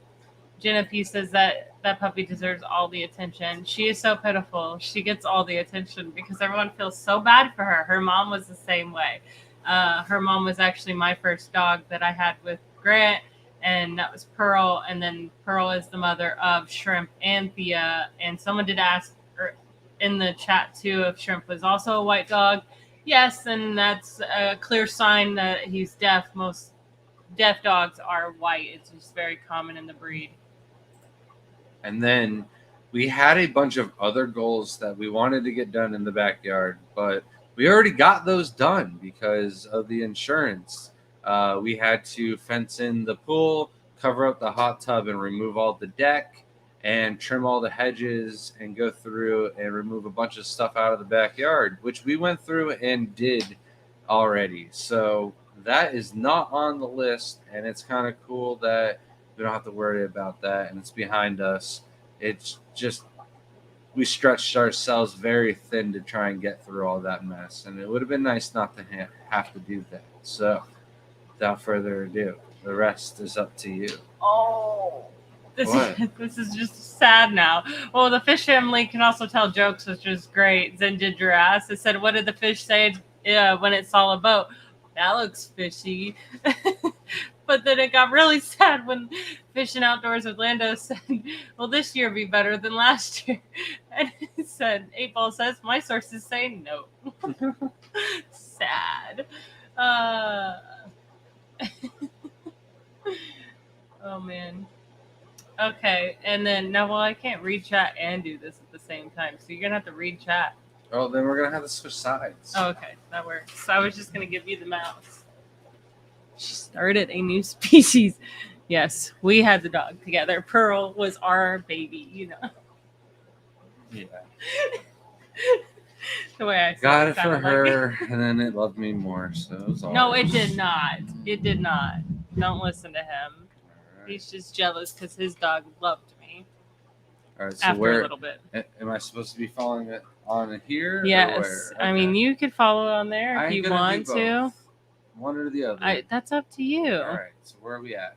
S2: Jenna P says that puppy deserves all the attention. She is so pitiful. She gets all the attention because everyone feels so bad for her. Her mom was the same way. Her mom was actually my first dog that I had with Grant, and that was Pearl. And then Pearl is the mother of Shrimp and Thea. And someone did ask in the chat too if Shrimp was also a white dog. Yes, and that's a clear sign that he's deaf. Most deaf dogs are white. It's just very common in the breed.
S1: And then we had a bunch of other goals that we wanted to get done in the backyard, but we already got those done because of the insurance. We had to fence in the pool, cover up the hot tub, and remove all the deck. and trim all the hedges and go through and remove a bunch of stuff out of the backyard, which we went through and did already. So that is not on the list, and it's kind of cool that we don't have to worry about that and it's behind us. It's just we stretched ourselves very thin to try and get through all that mess, and it would have been nice not to have to do that. So without further ado, the rest is up to you.
S2: Oh,
S1: What?
S2: this is just sad now. Well, the fish family can also tell jokes, which is great. Zen did your ass. It said, "What did the fish say when it saw a boat? That looks fishy." But then it got really sad when Fishing Outdoors Orlando said, "Will this year be better than last year?" And it said, "8 Ball says my sources say no." Sad. Oh man. Okay, and then now, well, I can't read chat and do this at the same time, so you're gonna have to read chat.
S1: Oh, then we're gonna have to switch sides.
S2: Oh, okay, that works. So I was just gonna give you the mouse. She started a new species. Yes, we had the dog together. Pearl was our baby, you know.
S1: Yeah.
S2: The way I said
S1: Got it for
S2: sounded
S1: her, and then it loved me more. So it was all.
S2: No, it did not. It did not. Don't listen to him.
S1: Right.
S2: He's just jealous because his dog loved me.
S1: All right. So
S2: after
S1: where
S2: a little bit.
S1: am I supposed to be following it on here?
S2: Yes,
S1: Or where?
S2: I mean you could follow on there
S1: I
S2: if
S1: ain't
S2: you
S1: gonna
S2: want
S1: do
S2: to.
S1: both. One or the other.
S2: That's up to you.
S1: All right. So where are we at?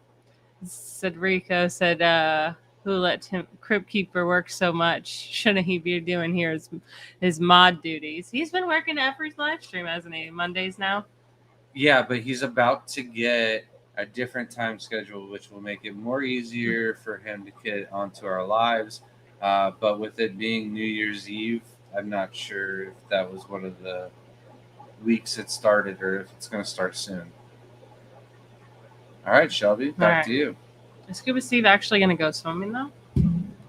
S2: Cedrico said, "Who let Crypt Keeper work so much? Shouldn't he be doing here his mod duties? He's been working every live stream, hasn't he? Mondays now."
S1: Yeah, but he's about to get a different time schedule, which will make it more easier for him to get onto our lives. But with it being New Year's Eve, I'm not sure if that was one of the weeks it started or if it's going to start soon. All right, Shelby, back to you.
S2: Is Scuba Steve actually going to go swimming though?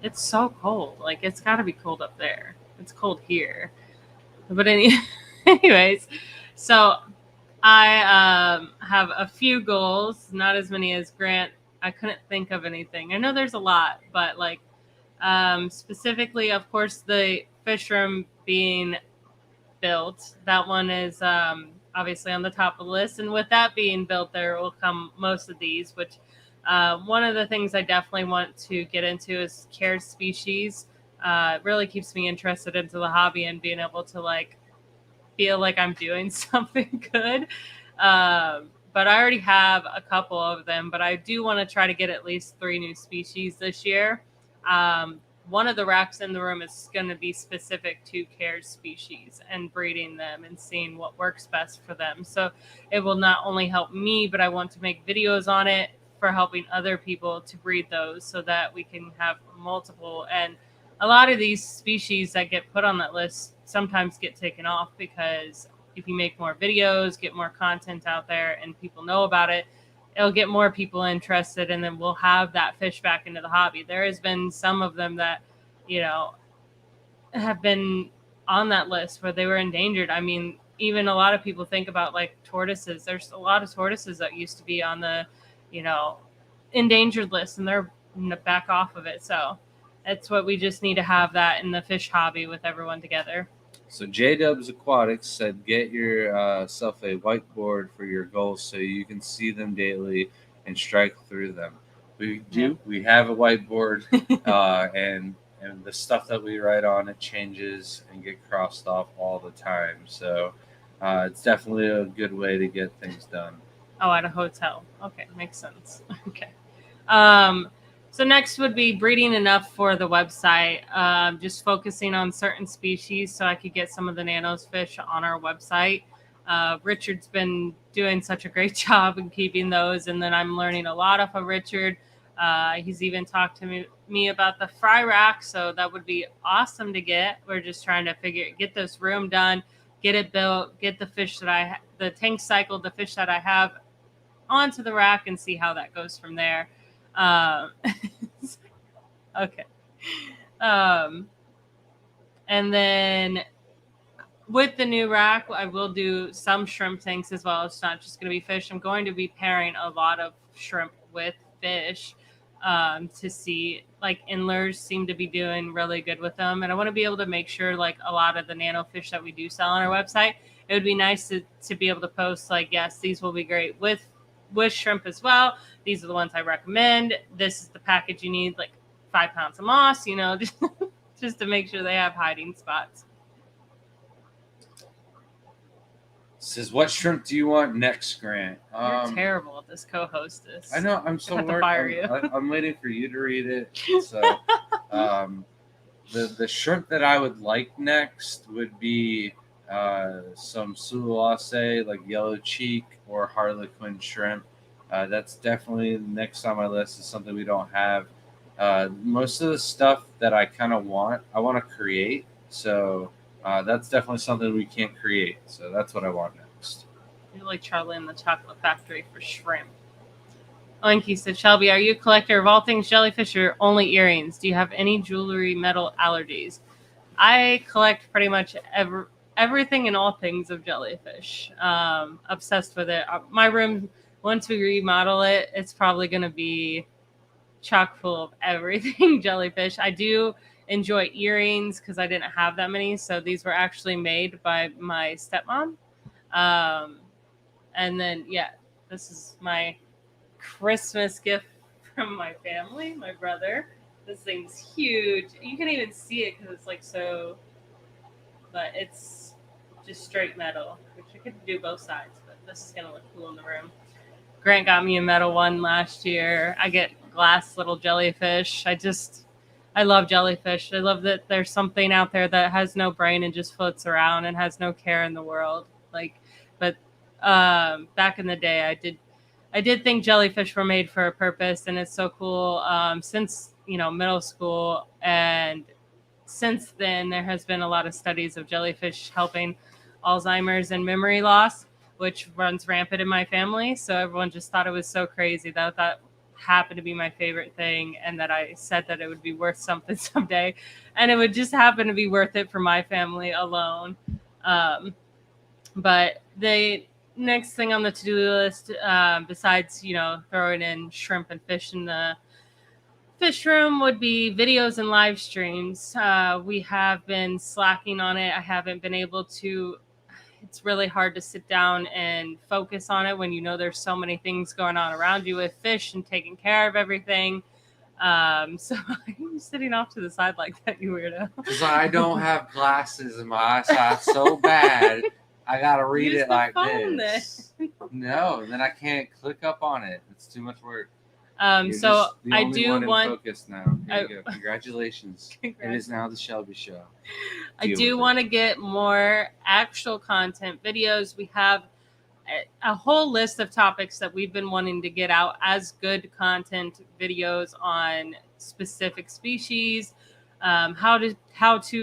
S2: It's so cold. Like, it's got to be cold up there. It's cold here. But anyways, so I have a few goals, not as many as Grant. I couldn't think of anything. I know there's a lot, but like specifically, of course, the fish room being built. That one is obviously on the top of the list. And with that being built, there will come most of these, which one of the things I definitely want to get into is care species. It really keeps me interested into the hobby and being able to like feel like I'm doing something good. But I already have a couple of them, but I do want to try to get at least 3 new species this year. One of the racks in the room is going to be specific to care species and breeding them and seeing what works best for them. So it will not only help me, but I want to make videos on it for helping other people to breed those so that we can have multiple. And a lot of these species that get put on that list sometimes get taken off because if you make more videos, get more content out there and people know about it, it'll get more people interested, and then we'll have that fish back into the hobby. There has been some of them that, you know, have been on that list where they were endangered. I mean, even a lot of people think about like tortoises. There's a lot of tortoises that used to be on the, you know, endangered list, and they're back off of it. So that's what we just need to have that in the fish hobby with everyone together.
S1: So J-Dubs Aquatics said, get yourself a whiteboard for your goals so you can see them daily and strike through them. We do. Yeah. We have a whiteboard, and the stuff that we write on it changes and get crossed off all the time. So it's definitely a good way to get things done.
S2: Oh, at a hotel. Okay, makes sense. Okay. So next would be breeding enough for the website, just focusing on certain species so I could get some of the nanos fish on our website. Richard's been doing such a great job in keeping those, and then I'm learning a lot off of Richard. He's even talked to me about the fry rack, so that would be awesome to get. We're just trying to get this room done, get it built, get the fish that the tank cycle, the fish that I have onto the rack and see how that goes from there. Okay. And then with the new rack, I will do some shrimp tanks as well. It's not just going to be fish. I'm going to be pairing a lot of shrimp with fish. to see. Like Inlers seem to be doing really good with them, and I want to be able to make sure like a lot of the nano fish that we do sell on our website, it would be nice to be able to post like, yes, these will be great with shrimp as well. These are the ones I recommend. This is the package you need, like 5 pounds of moss, you know, just to make sure they have hiding spots.
S1: Says, what shrimp do you want next, Grant?
S2: You're terrible at this co-hostess.
S1: I know. I'm so
S2: have to fire you.
S1: I'm waiting for you to read it. So, the shrimp that I would like next would be some sulawase, like yellow cheek or harlequin shrimp. That's definitely next on my list. Is something we don't have. Most of the stuff that I kind of want, I want to create. So that's definitely something we can't create. So that's what I want next.
S2: You're like Charlie in the Chocolate Factory for shrimp. Oinky said, Shelby, are you a collector of all things jellyfish or only earrings? Do you have any jewelry metal allergies? I collect pretty much everything and all things of jellyfish. Obsessed with it. My room, once we remodel it, it's probably going to be chock full of everything jellyfish. I do enjoy earrings because I didn't have that many. So these were actually made by my stepmom. And then, yeah, this is my Christmas gift from my family, my brother. This thing's huge. You can even see it because it's like so, but it's just straight metal, which I could do both sides, but this is going to look cool in the room. Grant got me a metal one last year. I get glass little jellyfish. I love jellyfish. I love that there's something out there that has no brain and just floats around and has no care in the world. But back in the day, I did think jellyfish were made for a purpose, and it's so cool. Since middle school, and since then, there has been a lot of studies of jellyfish helping Alzheimer's and memory loss, which runs rampant in my family. So everyone just thought it was so crazy that happened to be my favorite thing, and that I said that it would be worth something someday, and it would just happen to be worth it for my family alone. But the next thing on the to-do list, besides throwing in shrimp and fish in the fish room, would be videos and live streams. We have been slacking on it. I haven't been able to. It's really hard to sit down and focus on it when there's so many things going on around you with fish and taking care of everything. So I'm sitting off to the side like that, you weirdo.
S1: Because I don't have glasses in my eyesight so bad. I gotta read it like this. No, then I can't click up on it. It's too much work.
S2: So I do want.
S1: Focus now. Here you go. Congratulations. It is now the Shelby Show.
S2: I do want to get more actual content videos. We have a whole list of topics that we've been wanting to get out as good content videos on specific species, how to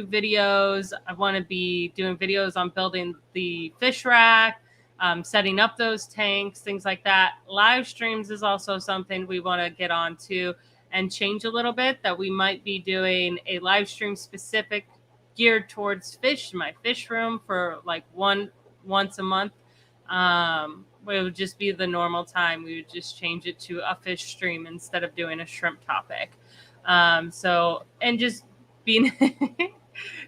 S2: videos. I want to be doing videos on building the fish rack, setting up those tanks, things like that. Live streams is also something we want to get on to and change a little bit, that we might be doing a live stream specific geared towards fish in my fish room for like once a month. It would just be the normal time. We would just change it to a fish stream instead of doing a shrimp topic. And just being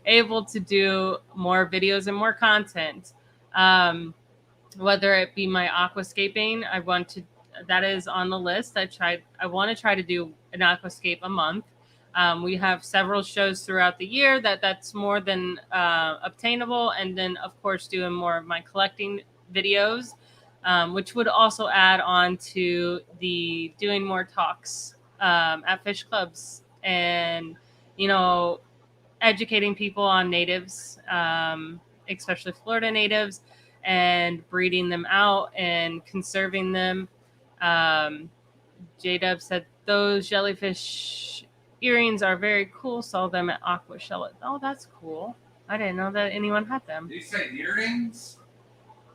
S2: able to do more videos and more content. Whether it be my aquascaping, that is on the list. I want to try to do an aquascape a month. We have several shows throughout the year that's more than obtainable. And then of course doing more of my collecting videos, which would also add on to the doing more talks at fish clubs and, educating people on natives, especially Florida natives, and breeding them out and conserving them. J-Dub said those jellyfish earrings are very cool. Saw them at Aqua Shell. Oh, that's cool. I didn't know that anyone had them.
S1: Did you say earrings?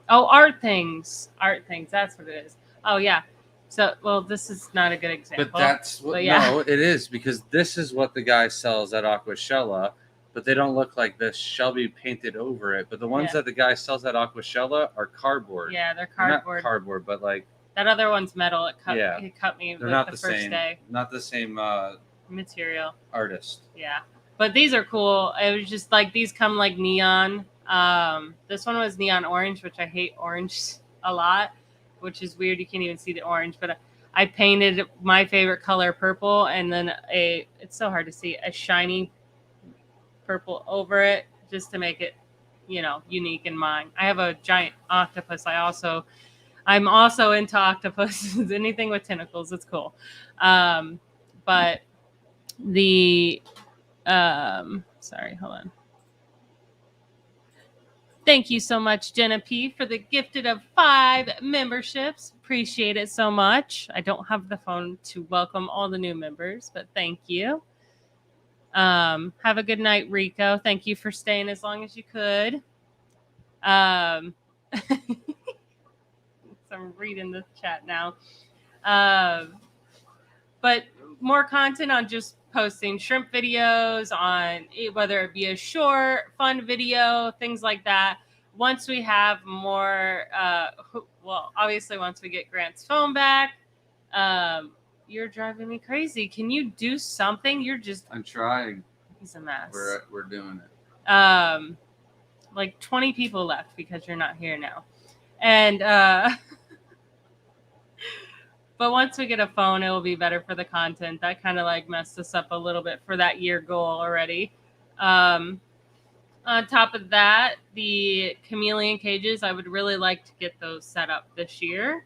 S2: Oh, art things. That's what it is. Oh, yeah. So, well, this is not a good example.
S1: But that's what. But yeah. No, it is, because this is what the guy sells at Aquashella, but they don't look like this. Shelby painted over it. But the ones that the guy sells at Aquashella are cardboard.
S2: Yeah, they're cardboard.
S1: Not cardboard, but like
S2: That other one's metal. It cut me
S1: They're
S2: like
S1: not
S2: the
S1: the
S2: first
S1: same.
S2: day.
S1: Not the same
S2: Material.
S1: artist.
S2: Yeah. But these are cool. It was just like these come like neon. This one was neon orange, which I hate orange a lot, which is weird. You can't even see the orange, but I painted my favorite color purple and then it's so hard to see, a shiny purple over it just to make it, unique in mine. I have a giant octopus. I'm also into octopuses. Anything with tentacles, it's cool. But the sorry, hold on. Thank you so much, Jenna P, for the gifted of 5 memberships. Appreciate it so much. I don't have the phone to welcome all the new members, but thank you. Have a good night, Rico. Thank you for staying as long as you could. So I'm reading the chat now. But more content on just posting shrimp videos, on whether it be a short, fun video, things like that. Once we have more, obviously once we get Grant's phone back, you're driving me crazy. Can you do something?
S1: I'm trying.
S2: He's a mess.
S1: We're doing it.
S2: Like 20 people left because you're not here now. And but once we get a phone, it will be better for the content. That kind of like messed us up a little bit for that year goal already. On top of that, the chameleon cages, I would really like to get those set up this year.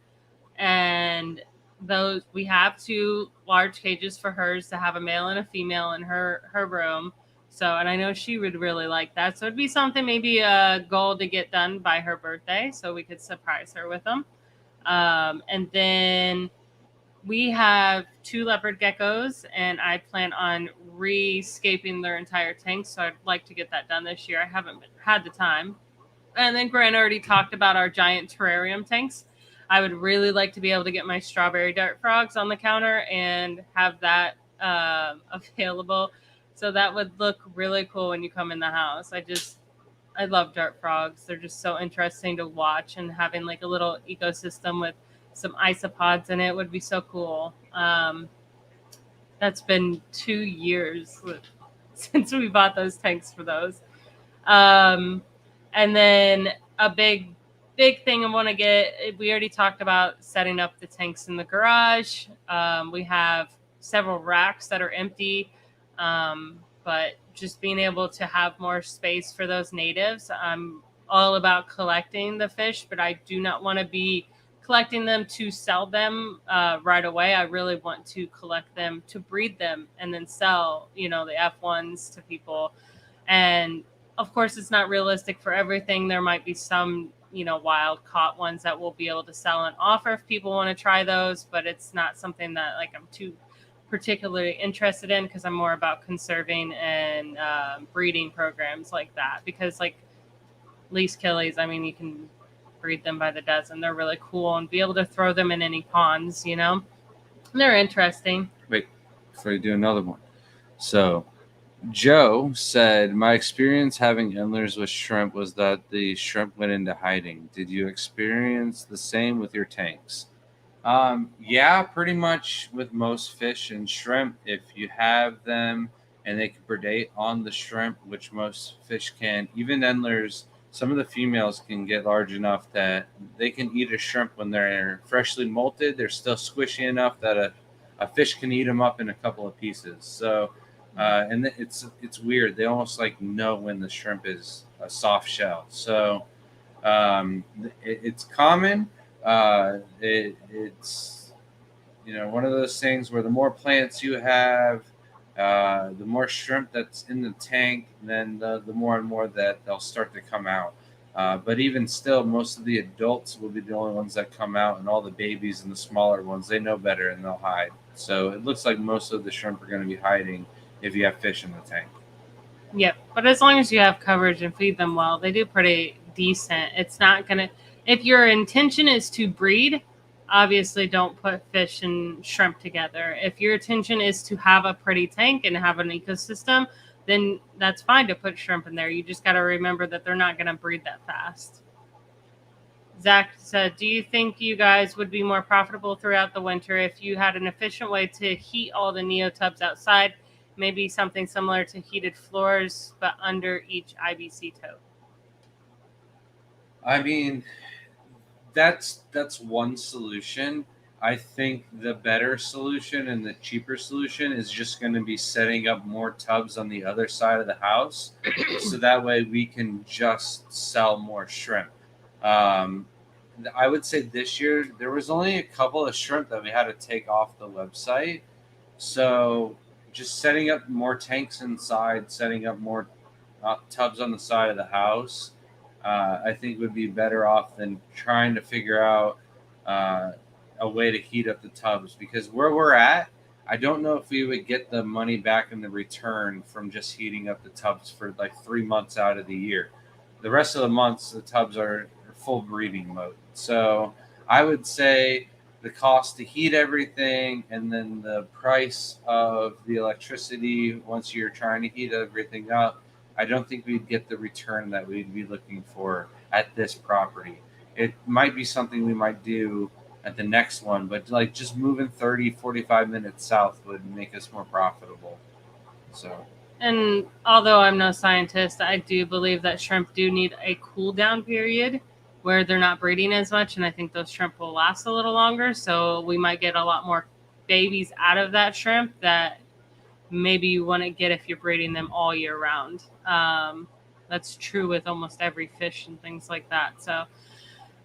S2: And those, we have 2 large cages for hers to have a male and a female in her room. So, and I know she would really like that. So it'd be something, maybe a goal to get done by her birthday so we could surprise her with them. And then we have 2 leopard geckos, and I plan on rescaping their entire tank. So I'd like to get that done this year. I haven't had the time. And then Grant already talked about our giant terrarium tanks. I would really like to be able to get my strawberry dart frogs on the counter and have that available. So that would look really cool when you come in the house. I love dart frogs. They're just so interesting to watch, and having like a little ecosystem with some isopods in it would be so cool. That's been 2 years since we bought those tanks for those. And then a big thing I want to get, we already talked about setting up the tanks in the garage. We have several racks that are empty, but just being able to have more space for those natives. I'm all about collecting the fish, but I do not want to be collecting them to sell them right away. I really want to collect them to breed them and then sell, the F1s to people. And of course, it's not realistic for everything. There might be some, wild caught ones that we'll be able to sell and offer if people want to try those, but it's not something that like I'm too particularly interested in, because I'm more about conserving and breeding programs like that. Because like least killies, I mean, you can breed them by the dozen. They're really cool, and be able to throw them in any ponds, they're interesting.
S1: Wait, before you do another one. So Joe said, my experience having endlers with shrimp was that the shrimp went into hiding. Did you experience the same with your tanks? Yeah, pretty much with most fish and shrimp. If you have them and they can predate on the shrimp, which most fish can, even endlers, some of the females can get large enough that they can eat a shrimp when they're freshly molted. They're still squishy enough that a fish can eat them up in a couple of pieces. So, and it's weird. They almost like know when the shrimp is a soft shell. So it's common. It's one of those things where the more plants you have, the more shrimp that's in the tank, then the more and more that they'll start to come out. But even still, most of the adults will be the only ones that come out, and all the babies and the smaller ones, they know better and they'll hide. So it looks like most of the shrimp are going to be hiding if you have fish in the tank.
S2: Yep, but as long as you have coverage and feed them well, they do pretty decent. It's not going to, if your intention is to breed, obviously don't put fish and shrimp together. If your intention is to have a pretty tank and have an ecosystem, then that's fine to put shrimp in there. You just got to remember that they're not going to breed that fast. Zach said, "Do you think you guys would be more profitable throughout the winter if you had an efficient way to heat all the Neo tubs outside? Maybe something similar to heated floors, but under each IBC tote."
S1: I mean, that's one solution. I think the better solution and the cheaper solution is just going to be setting up more tubs on the other side of the house, so that way we can just sell more shrimp. Um, I would say this year there was only a couple of shrimp that we had to take off the website. So just setting up more tanks inside, setting up more tubs on the side of the house, I think would be better off than trying to figure out uh, a way to heat up the tubs. Because where we're at, I don't know if we would get the money back in the return from just heating up the tubs for like 3 months out of the year. The rest of the months, the tubs are full breeding mode. So I would say the cost to heat everything and then the price of the electricity once you're trying to heat everything up, I don't think we'd get the return that we'd be looking for at this property. It might be something we might do at the next one, but like just moving 30, 45 minutes south would make us more profitable. So,
S2: And although I'm no scientist, I do believe that shrimp do need a cool down period where they're not breeding as much, and I think those shrimp will last a little longer. So we might get a lot more babies out of that shrimp that maybe you wouldn't get if you're breeding them all year round. That's true with almost every fish and things like that. So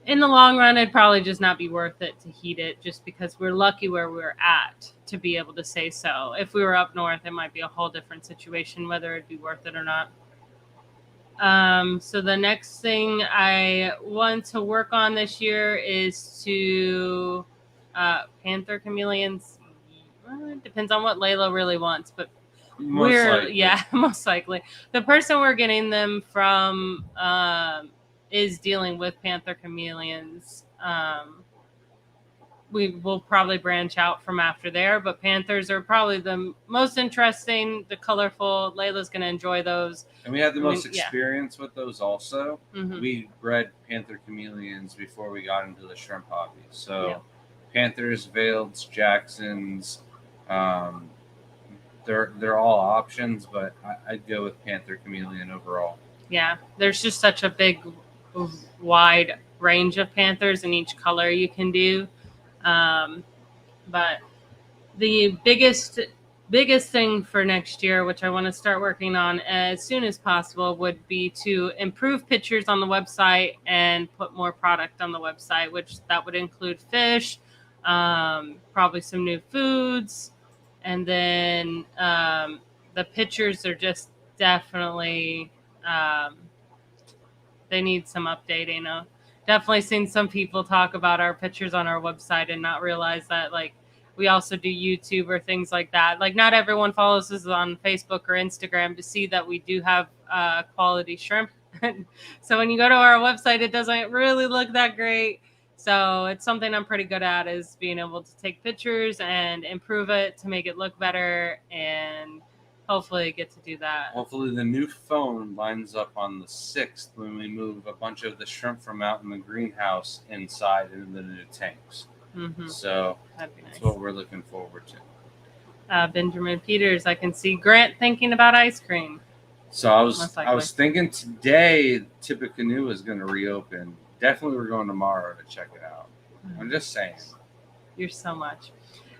S2: in the long run, it'd probably just not be worth it to heat it just because we're lucky where we're at to be able to say so. If we were up north, it might be a whole different situation, whether it'd be worth it or not. So the next thing I want to work on this year is to panther chameleons. Well, it depends on what Layla really wants, but most likely the person we're getting them from is dealing with panther chameleons. We will probably branch out from after there, but panthers are probably the most interesting, the colorful. Layla's going to enjoy those.
S1: And we had the most experience with those also.
S2: Mm-hmm.
S1: We bred panther chameleons before we got into the shrimp hobby. So panthers, veileds, Jacksons, they're all options, but I'd go with panther chameleon overall.
S2: Yeah, there's just such a big, wide range of panthers in each color you can do. But the biggest thing for next year, which I want to start working on as soon as possible, would be to improve pictures on the website and put more product on the website, which that would include fish, probably some new foods, and then the pictures are just definitely they need some updating. Definitely seen some people talk about our pictures on our website and not realize that like we also do YouTube or things like that. Like not everyone follows us on Facebook or Instagram to see that we do have quality shrimp. So when you go to our website, it doesn't really look that great. So it's something I'm pretty good at, is being able to take pictures and improve it to make it look better, and hopefully get to do that.
S1: Hopefully the new phone lines up on the 6th when we move a bunch of the shrimp from out in the greenhouse inside into the new tanks.
S2: Mm-hmm.
S1: So
S2: that'd be nice.
S1: That's what we're looking forward
S2: to. Benjamin Peters, I can see Grant thinking about ice cream.
S1: So I was thinking today Tippecanoe is going to reopen. Definitely we're going tomorrow to check it out. Mm-hmm. I'm just saying.
S2: You're so much.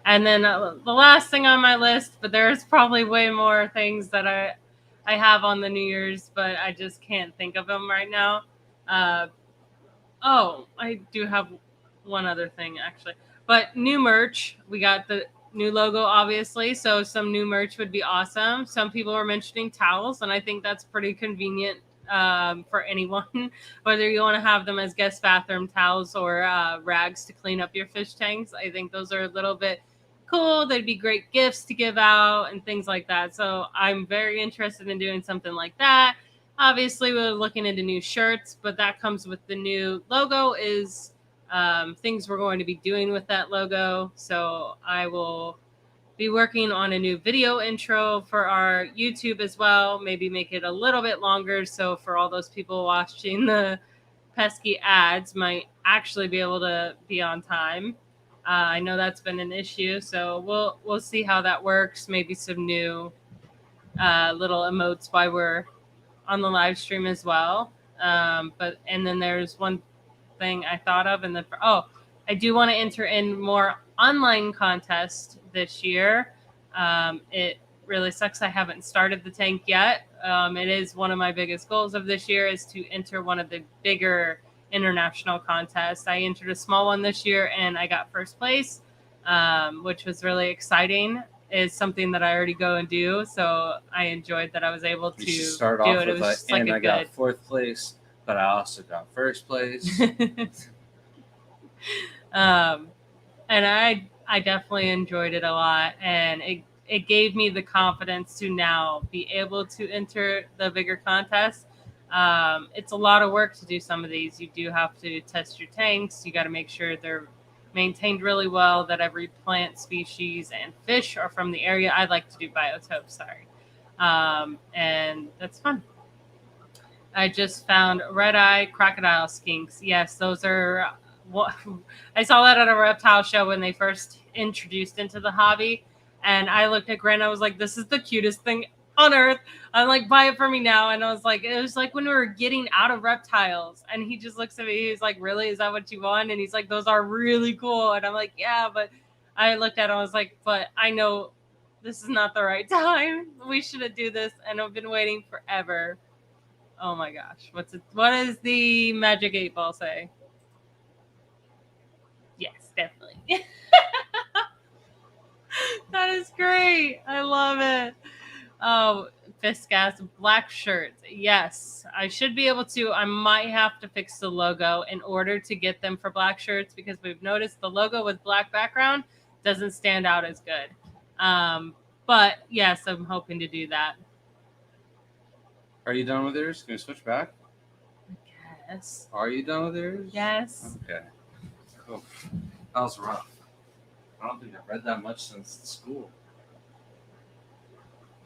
S2: And then the last thing on my list, but there's probably way more things that I have on the New Year's, but I just can't think of them right now. I do have one other thing actually, but new merch. We got the new logo, obviously, so some new merch would be awesome. Some people were mentioning towels, and I think that's pretty convenient for anyone, whether you want to have them as guest bathroom towels or rags to clean up your fish tanks. I think those are a little bit cool. They'd be great gifts to give out and things like that. So I'm very interested in doing something like that. Obviously, we're looking into new shirts, but that comes with the new logo, is things we're going to be doing with that logo. So I will be working on a new video intro for our YouTube as well. Maybe make it a little bit longer, so for all those people watching the pesky ads, my actually be able to be on time. I know that's been an issue, so we'll see how that works. Maybe some new little emotes while we're on the live stream as well. But and then there's one thing I thought of, and then I do want to enter in more online contests this year. It really sucks I haven't started the tank yet. It is one of my biggest goals of this year is to enter one of the bigger international contests. I entered a small one this year and I got first place, which was really exciting. Is something that I already go and do, so I enjoyed that I was able to
S1: start
S2: do
S1: off
S2: it. It
S1: with
S2: was just like
S1: and
S2: a
S1: I got fourth place, but I also got first place.
S2: And I definitely enjoyed it a lot, and it gave me the confidence to now be able to enter the bigger contests. It's a lot of work to do some of these. You do have to test your tanks. You got to make sure they're maintained really well, that every plant species and fish are from the area. I like to do biotopes, and that's fun. I just found red-eye crocodile skinks. Yes, those are what I saw that at a reptile show when they first introduced into the hobby, and I looked at Grant. I was like, "This is the cutest thing on earth." I'm like, "Buy it for me now." And I was like, "It was like when we were getting out of reptiles." And he just looks at me. He's like, "Really? Is that what you want?" And he's like, "Those are really cool." And I'm like, "Yeah," but I looked at him. I was like, "But I know this is not the right time. We shouldn't do this." And I've been waiting forever. Oh my gosh. What does the magic 8 ball say? Yes, definitely. That is great. I love it. Oh, Fiskars, black shirts. Yes, I should be able to. I might have to fix the logo in order to get them for black shirts because we've noticed the logo with black background doesn't stand out as good. But yes, I'm hoping to do that.
S1: Are you done with yours? Can we switch back?
S2: Yes.
S1: Are you done with yours?
S2: Yes.
S1: Okay. Cool. That was rough. I don't think I've read that much since school.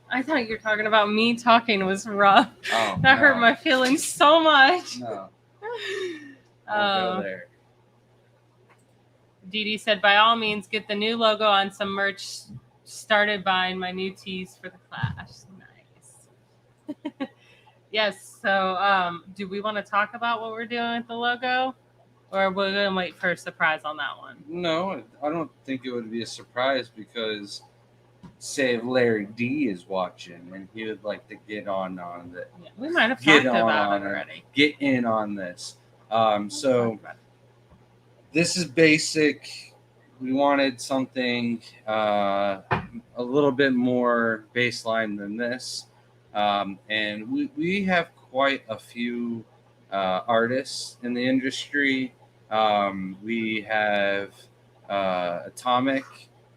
S2: I thought you were talking about me talking was rough.
S1: Oh,
S2: that hurt my feelings so much.
S1: No. I'll go there.
S2: Dee Dee said, by all means, get the new logo on some merch. Started buying my new tees for the class. Nice. Yes. So, do we want to talk about what we're doing with the logo? Or we're going to wait for a surprise on that one?
S1: No, I don't think it would be a surprise because, say, if Larry D is watching and he would like to get on the.
S2: Yeah, we might have talked about it already.
S1: Get in on this. So this is basic. We wanted something a little bit more baseline than this. And we have quite a few artists in the industry. We have Atomic,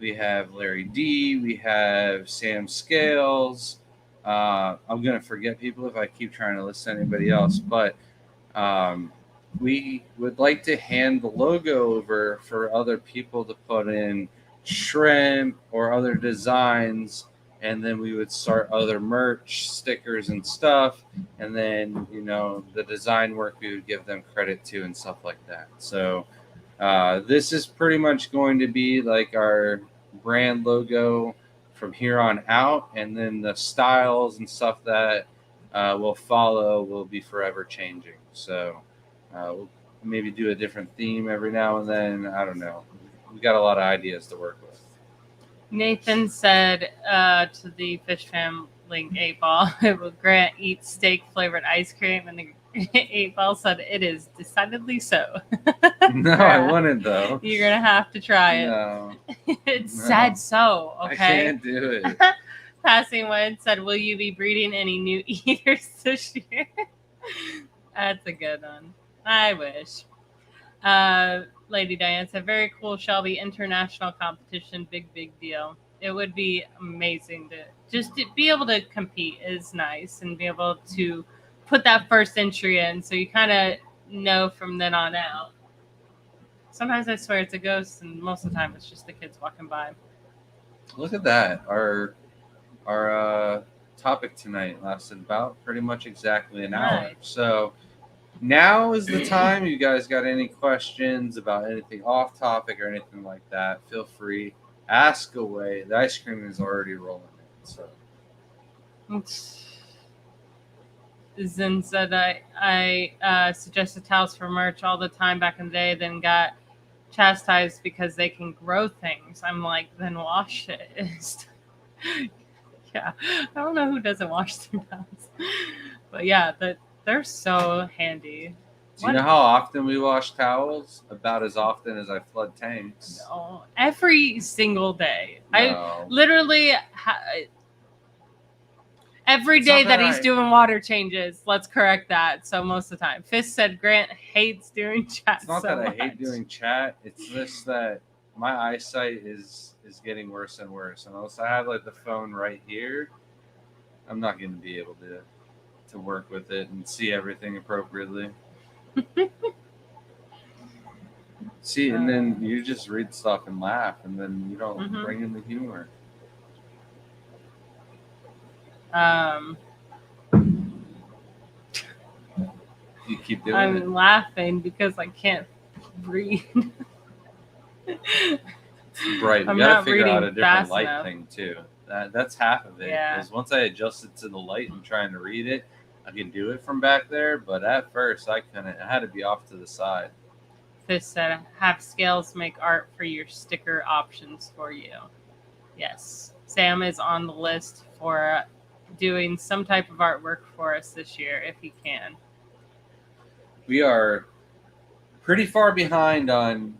S1: we have Larry D, we have Sam Scales. I'm going to forget people if I keep trying to list anybody else, but we would like to hand the logo over for other people to put in shrimp or other designs, and then we would start other merch, stickers and stuff, and then the design work we would give them credit to and stuff like that. So this is pretty much going to be like our brand logo from here on out, and then the styles and stuff that will follow will be forever changing. So we'll maybe do a different theme every now and then. I don't know. We got a lot of ideas to work with.
S2: Nathan said to the Fish Fam link 8 ball, will Grant eat steak flavored ice cream? And the 8 ball said it is decidedly so.
S1: No, I wouldn't though.
S2: You're gonna have to try it.
S1: No,
S2: it said so. Okay,
S1: I can't do it.
S2: Passing Wind said, will you be breeding any new eaters this year? That's a good one. I wish. Lady Diane said, very cool, Shelby. International competition, big deal. It would be amazing to be able to compete is nice and be able to put that first entry in so you kind of know from then on out. Sometimes I swear it's a ghost, and most of the time it's just the kids walking by.
S1: Look at that. Our topic tonight lasted about pretty much exactly an hour. So Now is the time. You guys got any questions about anything off topic or anything like that? Feel free. Ask away. The ice cream is already rolling in. So
S2: Zen said I suggested towels for merch all the time back in the day, then got chastised because they can grow things. I'm like, then wash it. Yeah, I don't know who doesn't wash their towels, but yeah, they're so handy.
S1: do you know how often we wash towels? About as often as I flood tanks.
S2: No, every single day.
S1: No.
S2: I literally every
S1: It's
S2: day
S1: not
S2: that
S1: that
S2: he's
S1: I-
S2: doing water changes. Let's correct that. So most of the time, Fist said Grant hates doing chat.
S1: It's not
S2: so
S1: that I
S2: much.
S1: hate doing chat. It's just that my eyesight is getting worse and worse. Unless I have like the phone right here, I'm not going to be able to work with it and see everything appropriately. See, and then you just read stuff and laugh, and then you don't bring in the humor. You keep doing it.
S2: I'm laughing because I can't breathe.
S1: Right, we
S2: I'm
S1: gotta
S2: not
S1: figure out a
S2: reading
S1: different
S2: fast
S1: light
S2: enough.
S1: thing too. That's half of it.
S2: Yeah.
S1: Because once I adjusted to the light and trying to read it, I can do it from back there. But at first, I couldn't. I had to be off to the side.
S2: Fist said, have scales make art for your sticker options for you. Yes. Sam is on the list for doing some type of artwork for us this year if he can.
S1: We are pretty far behind on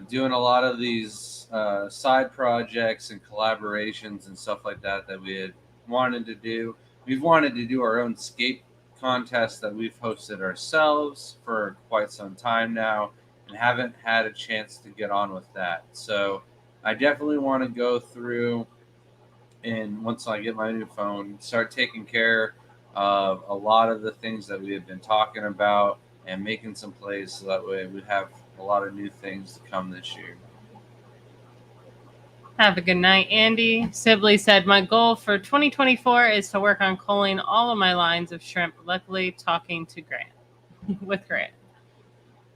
S1: doing a lot of these side projects and collaborations and stuff like that we had wanted to do. We've wanted to do our own skate contest that we've hosted ourselves for quite some time now and haven't had a chance to get on with that. So I definitely want to go through, and once I get my new phone, start taking care of a lot of the things that we have been talking about and making some plays so that way we have a lot of new things to come this year.
S2: Have a good night, Andy. Sibley said, my goal for 2024 is to work on culling all of my lines of shrimp. Luckily, talking to Grant. With Grant.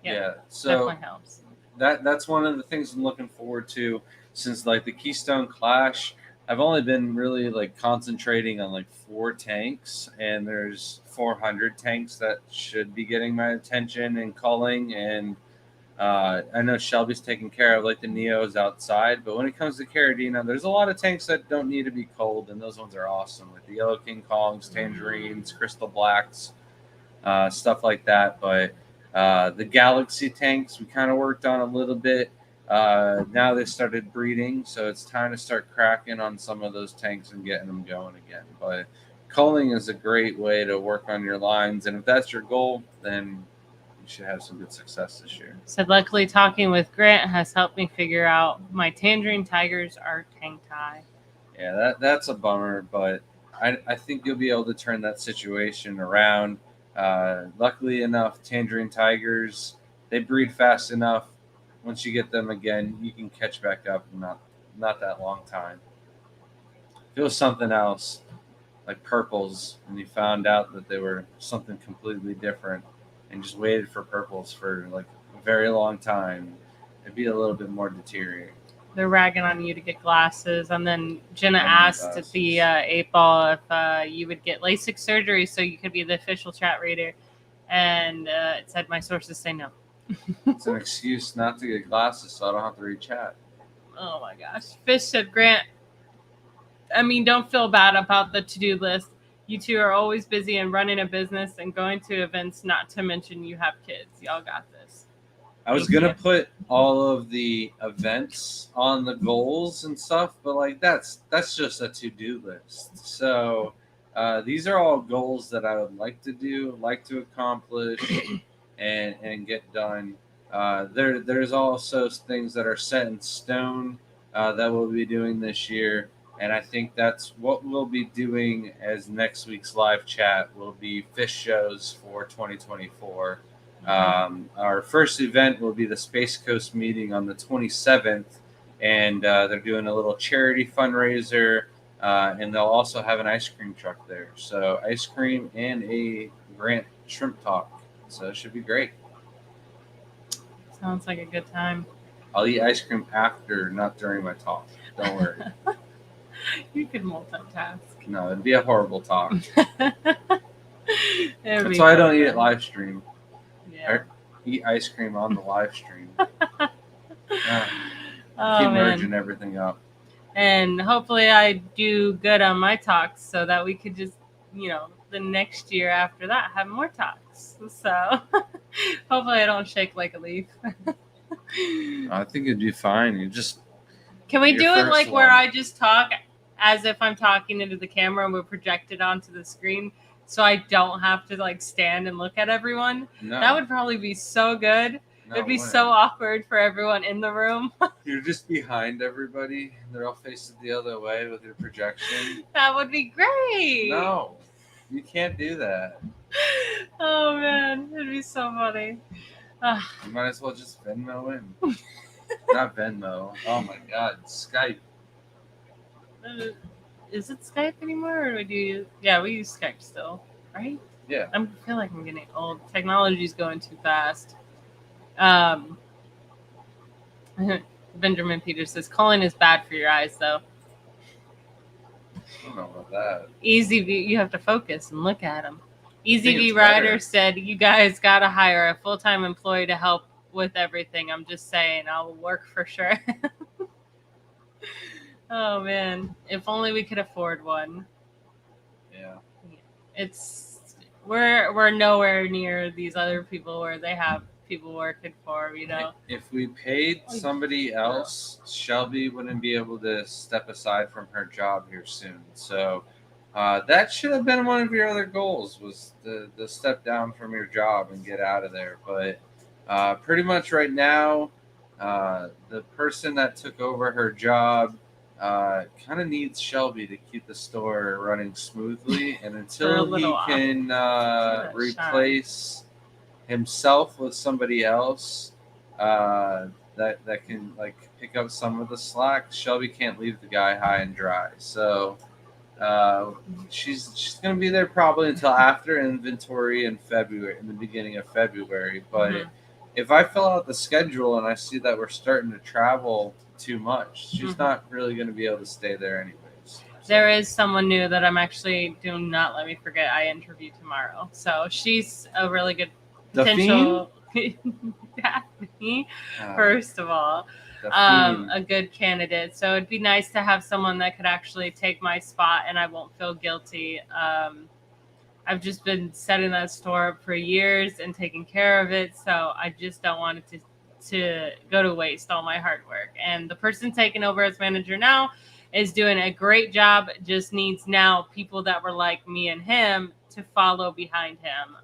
S1: Yeah, so
S2: definitely helps.
S1: That's one of the things I'm looking forward to, since like the Keystone Clash, I've only been really like concentrating on like 4 tanks, and there's 400 tanks that should be getting my attention and culling. And I know Shelby's taking care of like the Neos outside, but when it comes to Carradina, there's a lot of tanks that don't need to be culled, and those ones are awesome, like the Yellow King Kongs, Tangerines, Crystal Blacks, stuff like that. But the Galaxy tanks we kind of worked on a little bit. Now they started breeding, so it's time to start cracking on some of those tanks and getting them going again. But culling is a great way to work on your lines, and if that's your goal, then you should have some good success this year.
S2: Said, luckily, talking with Grant has helped me figure out my Tangerine Tigers are tank tie.
S1: Yeah, that's a bummer, but I think you'll be able to turn that situation around. Luckily enough, Tangerine Tigers, they breed fast enough. Once you get them again, you can catch back up in not that long time. If it was something else, like purples, and you found out that they were something completely different and just waited for purples for like a very long time, it'd be a little bit more deteriorating.
S2: They're ragging on you to get glasses. And then Jenna asked at the 8-ball if you would get LASIK surgery so you could be the official chat reader. And it said, my sources say no.
S1: It's an excuse not to get glasses so I don't have to read chat.
S2: Oh my gosh. Fish said, Grant, I mean, don't feel bad about the to-do list. You two are always busy and running a business and going to events, not to mention you have kids. Y'all got this.
S1: I was going to put all of the events on the goals and stuff, but like that's just a to-do list. So these are all goals that I would like to do, like to accomplish, and get done. There's also things that are set in stone that we'll be doing this year, and I think that's what we'll be doing as next week's live chat will be fish shows for 2024. Our first event will be the Space Coast meeting on the 27th, and they're doing a little charity fundraiser, and they'll also have an ice cream truck there. So ice cream and a Grant shrimp talk. So it should be great.
S2: Sounds like a good time.
S1: I'll eat ice cream after, not during my talk. Don't worry.
S2: You could multitask.
S1: No, it'd be a horrible talk.
S2: That's
S1: That's why I don't eat it live stream.
S2: Yeah.
S1: Eat ice cream on the live stream.
S2: Oh,
S1: Keep
S2: man.
S1: merging everything up.
S2: And hopefully I do good on my talks so that we could just, the next year after that have more talks. So hopefully I don't shake like a leaf.
S1: I think it'd be fine. You just
S2: Can we do it like where
S1: one.
S2: I just talk as if I'm talking into the camera and we're projected onto the screen, so I don't have to like stand and look at everyone?
S1: No.
S2: That would probably be so good.
S1: No
S2: It'd be
S1: way.
S2: so awkward for everyone in the room.
S1: You're just behind everybody. They're all facing the other way with your projection.
S2: That would be great.
S1: No, you can't do that.
S2: Oh man, it'd be so funny.
S1: You might as well just Venmo in. Not Venmo. Oh my God, Skype.
S2: Is it Skype anymore, or do you? Yeah, we use Skype still, right?
S1: Yeah.
S2: I feel like I'm getting old. Technology's going too fast. Benjamin Peters says calling is bad for your eyes, though.
S1: I don't know about that.
S2: Easy V, you have to focus and look at them. Easy V
S1: it's
S2: Rider
S1: better.
S2: said, "You guys gotta hire a full-time employee to help with everything. I'm just saying, I'll work for sure." Oh man, if only we could afford one.
S1: Yeah.
S2: We're nowhere near these other people where they have people working for them,
S1: If we paid somebody else, Shelby wouldn't be able to step aside from her job here soon. So that should have been one of your other goals, was the step down from your job and get out of there. But pretty much right now, the person that took over her job kind of needs Shelby to keep the store running smoothly. And until he can replace himself with somebody else that can like pick up some of the slack, Shelby can't leave the guy high and dry. So she's going to be there probably until after inventory in February, in the beginning of February. But if I fill out the schedule and I see that we're starting to travel too much, she's not really going to be able to stay there anyways. So.
S2: There is someone new that I'm actually, do not let me forget, I interview tomorrow. So she's a really good potential. Daphne, first of all, a good candidate. So it'd be nice to have someone that could actually take my spot and I won't feel guilty. I've just been setting that store up for years and taking care of it, so I just don't want it to go to waste, all my hard work. And the person taking over as manager now is doing a great job, just needs now people that were like me and him to follow behind him,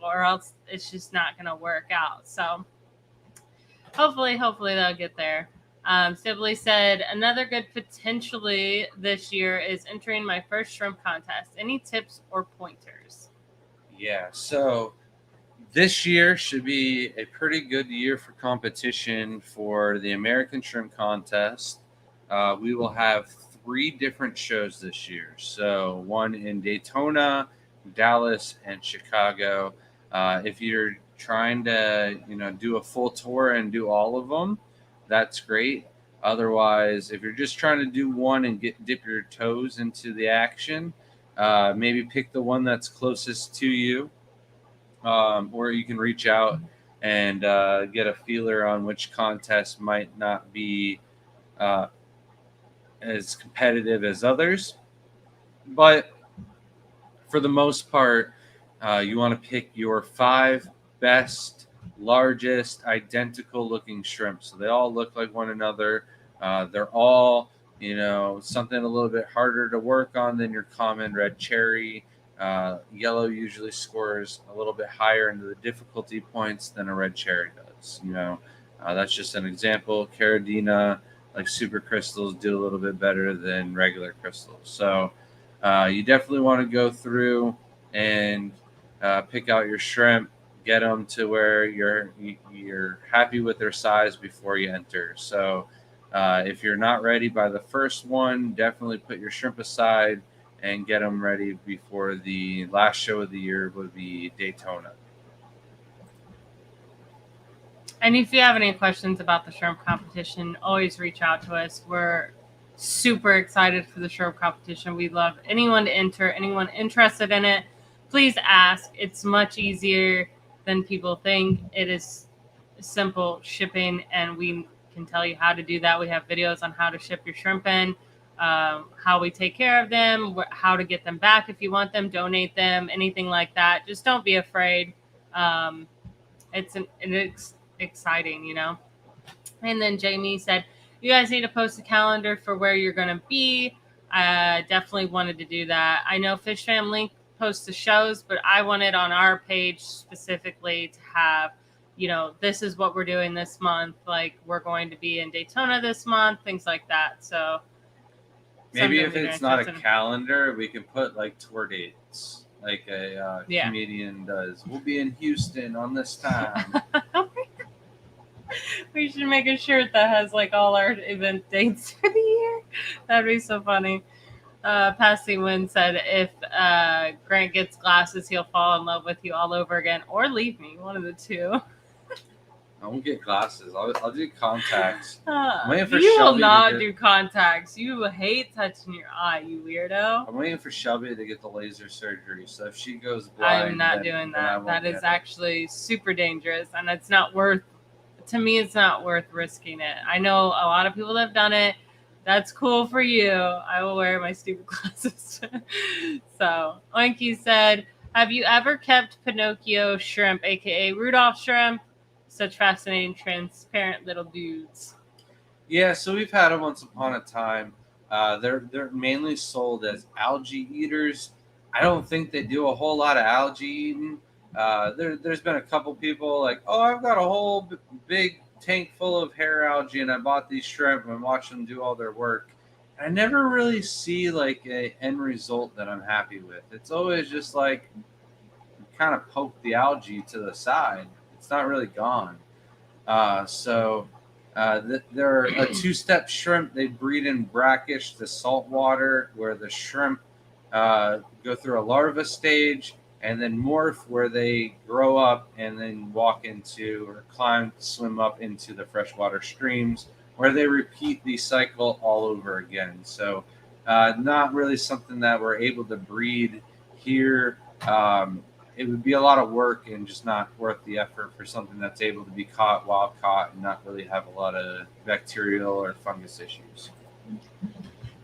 S2: or else it's just not going to work out. So hopefully they'll get there. Sibley said, another good potentially this year is entering my first shrimp contest. Any tips or pointers?
S1: Yeah, so this year should be a pretty good year for competition for the American Shrimp Contest. We will have 3 different shows this year. So one in Daytona, Dallas, and Chicago. If you're trying to do a full tour and do all of them, that's great. Otherwise, if you're just trying to do one and dip your toes into the action, maybe pick the one that's closest to you, or you can reach out and get a feeler on which contest might not be as competitive as others. But for the most part, you want to pick your 5 best, largest, identical looking shrimp. So they all look like one another. They're all, something a little bit harder to work on than your common red cherry. Yellow usually scores a little bit higher into the difficulty points than a red cherry does. That's just an example. Caridina, like super crystals, do a little bit better than regular crystals. So you definitely want to go through and pick out your shrimp, get them to where you're happy with their size before you enter. So if you're not ready by the first one, definitely put your shrimp aside and get them ready before the last show of the year would be Daytona.
S2: And if you have any questions about the shrimp competition, always reach out to us. We're super excited for the shrimp competition. We love anyone to enter, anyone interested in it. Please ask. It's much easier than people think. It is simple shipping, and we can tell you how to do that. We have videos on how to ship your shrimp in, how we take care of them, how to get them back if you want them, donate them, anything like that. Just don't be afraid. It's exciting, you know. And then Jamie said, "You guys need to post a calendar for where you're going to be." I definitely wanted to do that. I know Fish Family posts the shows, but I wanted on our page specifically to have, you know, this is what we're doing this month. Like, we're going to be in Daytona this month, things like that. So
S1: maybe if it's not a calendar, we can put like tour dates, like a comedian does. We'll be in Houston on this time.
S2: We should make a shirt that has like all our event dates for the year. That'd be so funny. Passy Wynn said, if Grant gets glasses, he'll fall in love with you all over again, or leave me. One of the two.
S1: I won't get glasses. I'll do contacts.
S2: You will not do contacts. You hate touching your eye, you weirdo.
S1: I'm waiting for Shelby to get the laser surgery. So if she goes blind,
S2: I'm not doing that. That is actually super dangerous, and it's not worth. To me, it's not worth risking it. I know a lot of people have done it. That's cool for you. I will wear my stupid glasses. So, Oinky said, have you ever kept Pinocchio shrimp, aka Rudolph shrimp? Such fascinating, transparent little dudes.
S1: Yeah, so we've had them once upon a time. They're mainly sold as algae eaters. I don't think they do a whole lot of algae eating. There's been a couple people like, oh, I've got a whole big tank full of hair algae and I bought these shrimp and watch them do all their work. I never really see like a end result that I'm happy with. It's always just like kind of poke the algae to the side. It's not really gone. They're a two-step shrimp. They breed in brackish to saltwater, where the shrimp go through a larva stage and then morph, where they grow up and then walk into or swim up into the freshwater streams, where they repeat the cycle all over again. So not really something that we're able to breed here. It would be a lot of work and just not worth the effort for something that's able to be caught wild caught and not really have a lot of bacterial or fungus issues.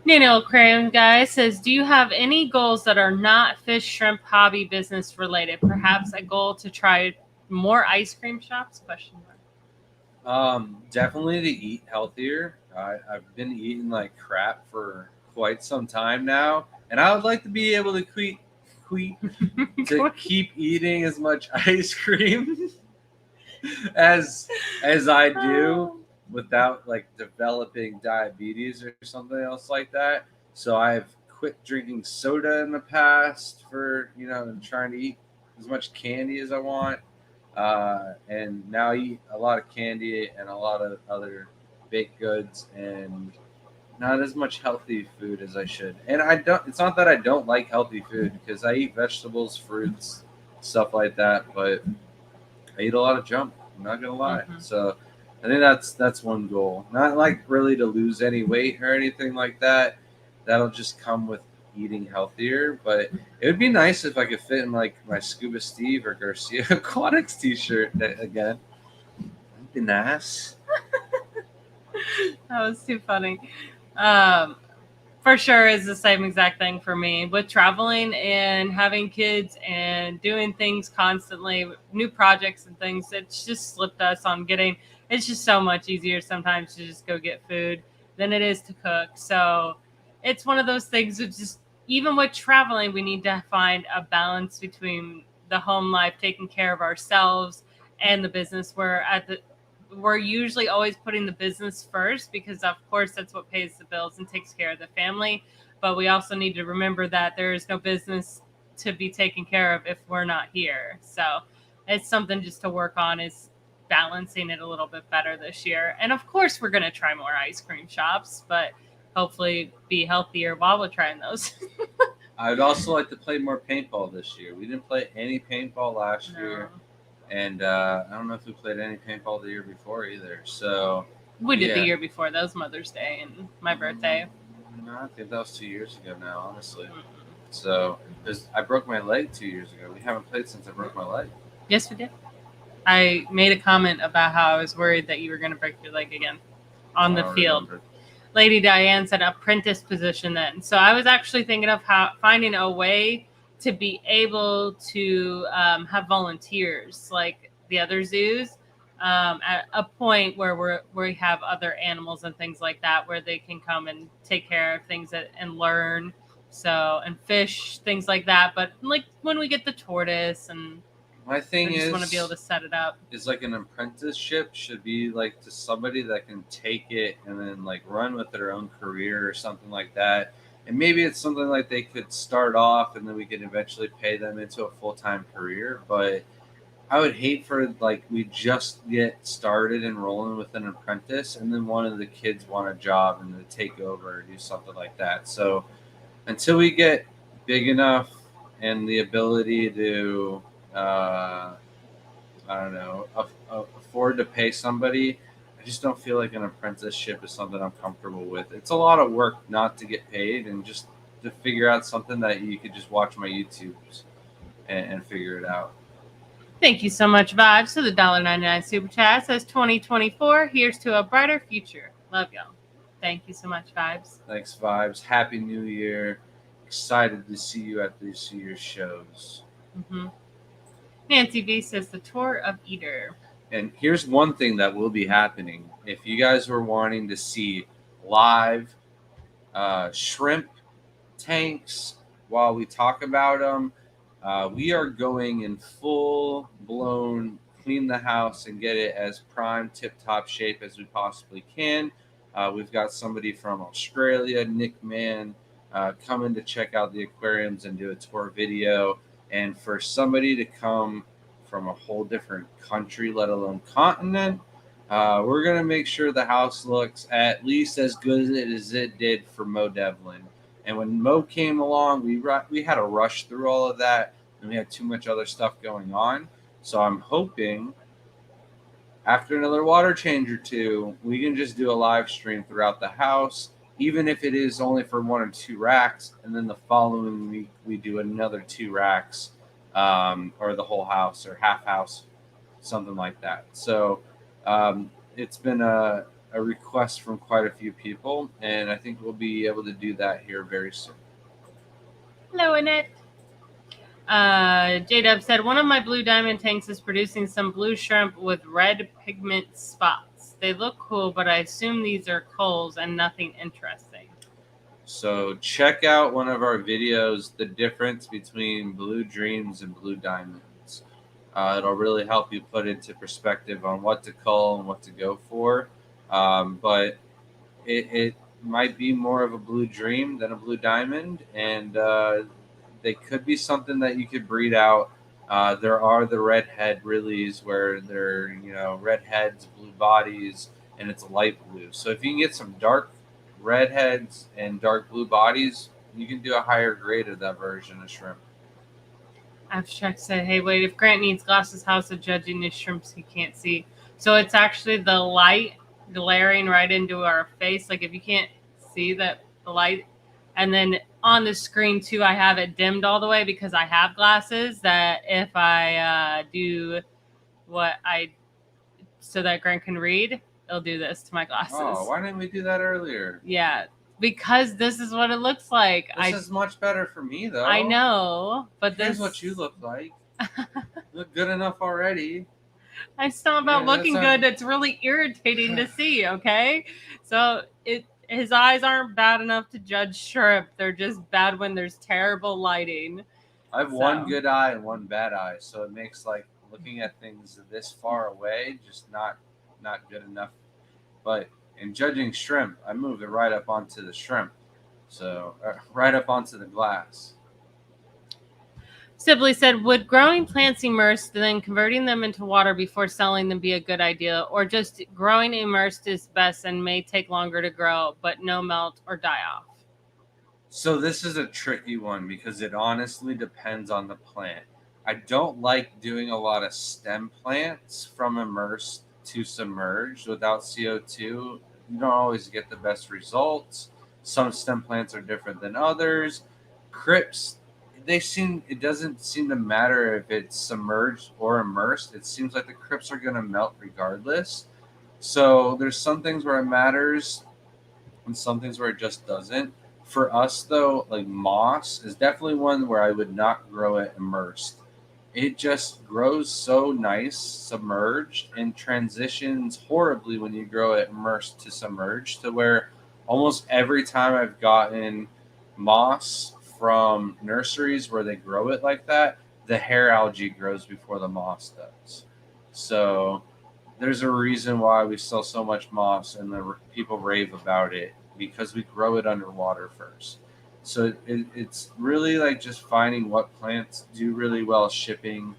S2: Nino Cram guy says, do you have any goals that are not fish, shrimp, hobby, business related? Perhaps a goal to try more ice cream shops? Question mark.
S1: Definitely to eat healthier. I've been eating like crap for quite some time now, and I would like to be able to keep eating as much ice cream as I do without like developing diabetes or something else like that. So I've quit drinking soda in the past for, and trying to eat as much candy as I want. And now I eat a lot of candy and a lot of other baked goods and not as much healthy food as I should. And it's not that I don't like healthy food, because I eat vegetables, fruits, stuff like that, but I eat a lot of junk. I'm not gonna lie. Mm-hmm. So I think that's one goal. Not like really to lose any weight or anything like that. That'll just come with eating healthier. But it would be nice if I could fit in like my Scuba Steve or Garcia Aquatics t-shirt again. That'd be nice.
S2: That was too funny. For sure is the same exact thing for me with traveling and having kids and doing things constantly, new projects and things. It's just slipped us on getting. It's just so much easier sometimes to just go get food than it is to cook. So it's one of those things that just, even with traveling, we need to find a balance between the home life, taking care of ourselves, and the business. We're usually always putting the business first, because of course that's what pays the bills and takes care of the family. But we also need to remember that there is no business to be taken care of if we're not here. So it's something just to work on, is balancing it a little bit better this year. And of course we're going to try more ice cream shops, but hopefully be healthier while we're trying those.
S1: I would also like to play more paintball this year. We didn't play any paintball last year. And I don't know if we played any paintball the year before either. So
S2: We did the
S1: yeah.
S2: year before. That was Mother's Day and my birthday.
S1: No, I think that was 2 years ago now, honestly.
S2: Mm-mm.
S1: So I broke my leg 2 years ago. We haven't played since I broke my leg.
S2: Yes, we did. I made a comment about how I was worried that you were going to break your leg again on
S1: I
S2: the
S1: don't
S2: field.
S1: remember.
S2: Lady Diane said apprentice position then. So I was actually thinking of finding a way to be able to have volunteers like the other zoos at a point where we have other animals and things like that where they can come and take care of things and learn. So, and fish, things like that. But like when we get the tortoise and
S1: My thing
S2: I just
S1: is,
S2: want to be able to set it up.
S1: is like an apprenticeship should be like to somebody that can take it and then like run with their own career or something like that. And maybe it's something like they could start off and then we can eventually pay them into a full-time career. But I would hate for like we just get started enrolling with an apprentice and then one of the kids want a job and they take over or do something like that. So until we get big enough and the ability to I don't know, afford to pay somebody, I just don't feel like an apprenticeship is something I'm comfortable with. It's a lot of work not to get paid and just to figure out something that you could just watch my YouTubes and figure it out.
S2: Thank you so much, Vibes. So the $1.99 super chat says 2024. Here's to a brighter future. Love y'all. Thank you so much, Vibes.
S1: Thanks, Vibes. Happy New Year. Excited to see you at these year's shows.
S2: Mm-hmm. Nancy V says the tour of Eater.
S1: And here's one thing that will be happening. If you guys were wanting to see live shrimp tanks while we talk about them, we are going in full blown clean the house and get it as prime tip top shape as we possibly can. We've got somebody from Australia, Nick Mann, coming to check out the aquariums and do a tour video. And for somebody to come from a whole different country, let alone continent, we're going to make sure the house looks at least as good as it did for Mo Devlin. And when Mo came along, we had to rush through all of that, and we had too much other stuff going on. So I'm hoping after another water change or two, we can just do a live stream throughout the house, even if it is only for 1 or 2 racks, and then the following week we do another 2 racks, or the whole house or half house, something like that. So it's been a request from quite a few people, and I think we'll be able to do that here very soon.
S2: Hello, Annette. J-Dub said, one of my blue diamond tanks is producing some blue shrimp with red pigment spots. They look cool, but I assume these are culls and nothing interesting.
S1: So check out one of our videos, the difference between blue dreams and blue diamonds. It'll really help you put into perspective on what to cull and what to go for. But it might be more of a blue dream than a blue diamond, and they could be something that you could breed out. There are the red head release where they're red heads, blue bodies, and it's light blue. So if you can get some dark red heads and dark blue bodies, you can do a higher grade of that version of shrimp.
S2: Abstract said, hey, wait, if Grant needs glasses, how's the judging his shrimps he can't see? So it's actually the light glaring right into our face. Like if you can't see the light, and then on the screen too, I have it dimmed all the way because I have glasses that if I do what so that Grant can read, it'll do this to my glasses.
S1: Oh, why didn't we do that earlier?
S2: Yeah, because this is what it looks like.
S1: This is much better for me, though.
S2: I know, but
S1: Here's
S2: this
S1: what you look like. You look good enough already.
S2: It's not about looking good. It's really irritating to see, okay? So his eyes aren't bad enough to judge shrimp. They're just bad when there's terrible lighting.
S1: I have one good eye and one bad eye, so it makes like looking at things this far away just not good enough. But in judging shrimp, I move it right up onto the shrimp, so right up onto the glass.
S2: Sibley said, would growing plants immersed, then converting them into water before selling them be a good idea? Or just growing immersed is best and may take longer to grow, but no melt or die off?
S1: So this is a tricky one because it honestly depends on the plant. I don't like doing a lot of stem plants from immersed to submerged without CO2. You don't always get the best results. Some stem plants are different than others. Crypts, it doesn't seem to matter if it's submerged or immersed. It seems like the crypts are going to melt regardless. So there's some things where it matters and some things where it just doesn't. For us, though, like moss is definitely one where I would not grow it immersed. It just grows so nice submerged and transitions horribly when you grow it immersed to submerged, to where almost every time I've gotten moss from nurseries where they grow it like that, the hair algae grows before the moss does. So there's a reason why we sell so much moss and the people rave about it, because we grow it underwater first. So it's really like just finding what plants do really well shipping.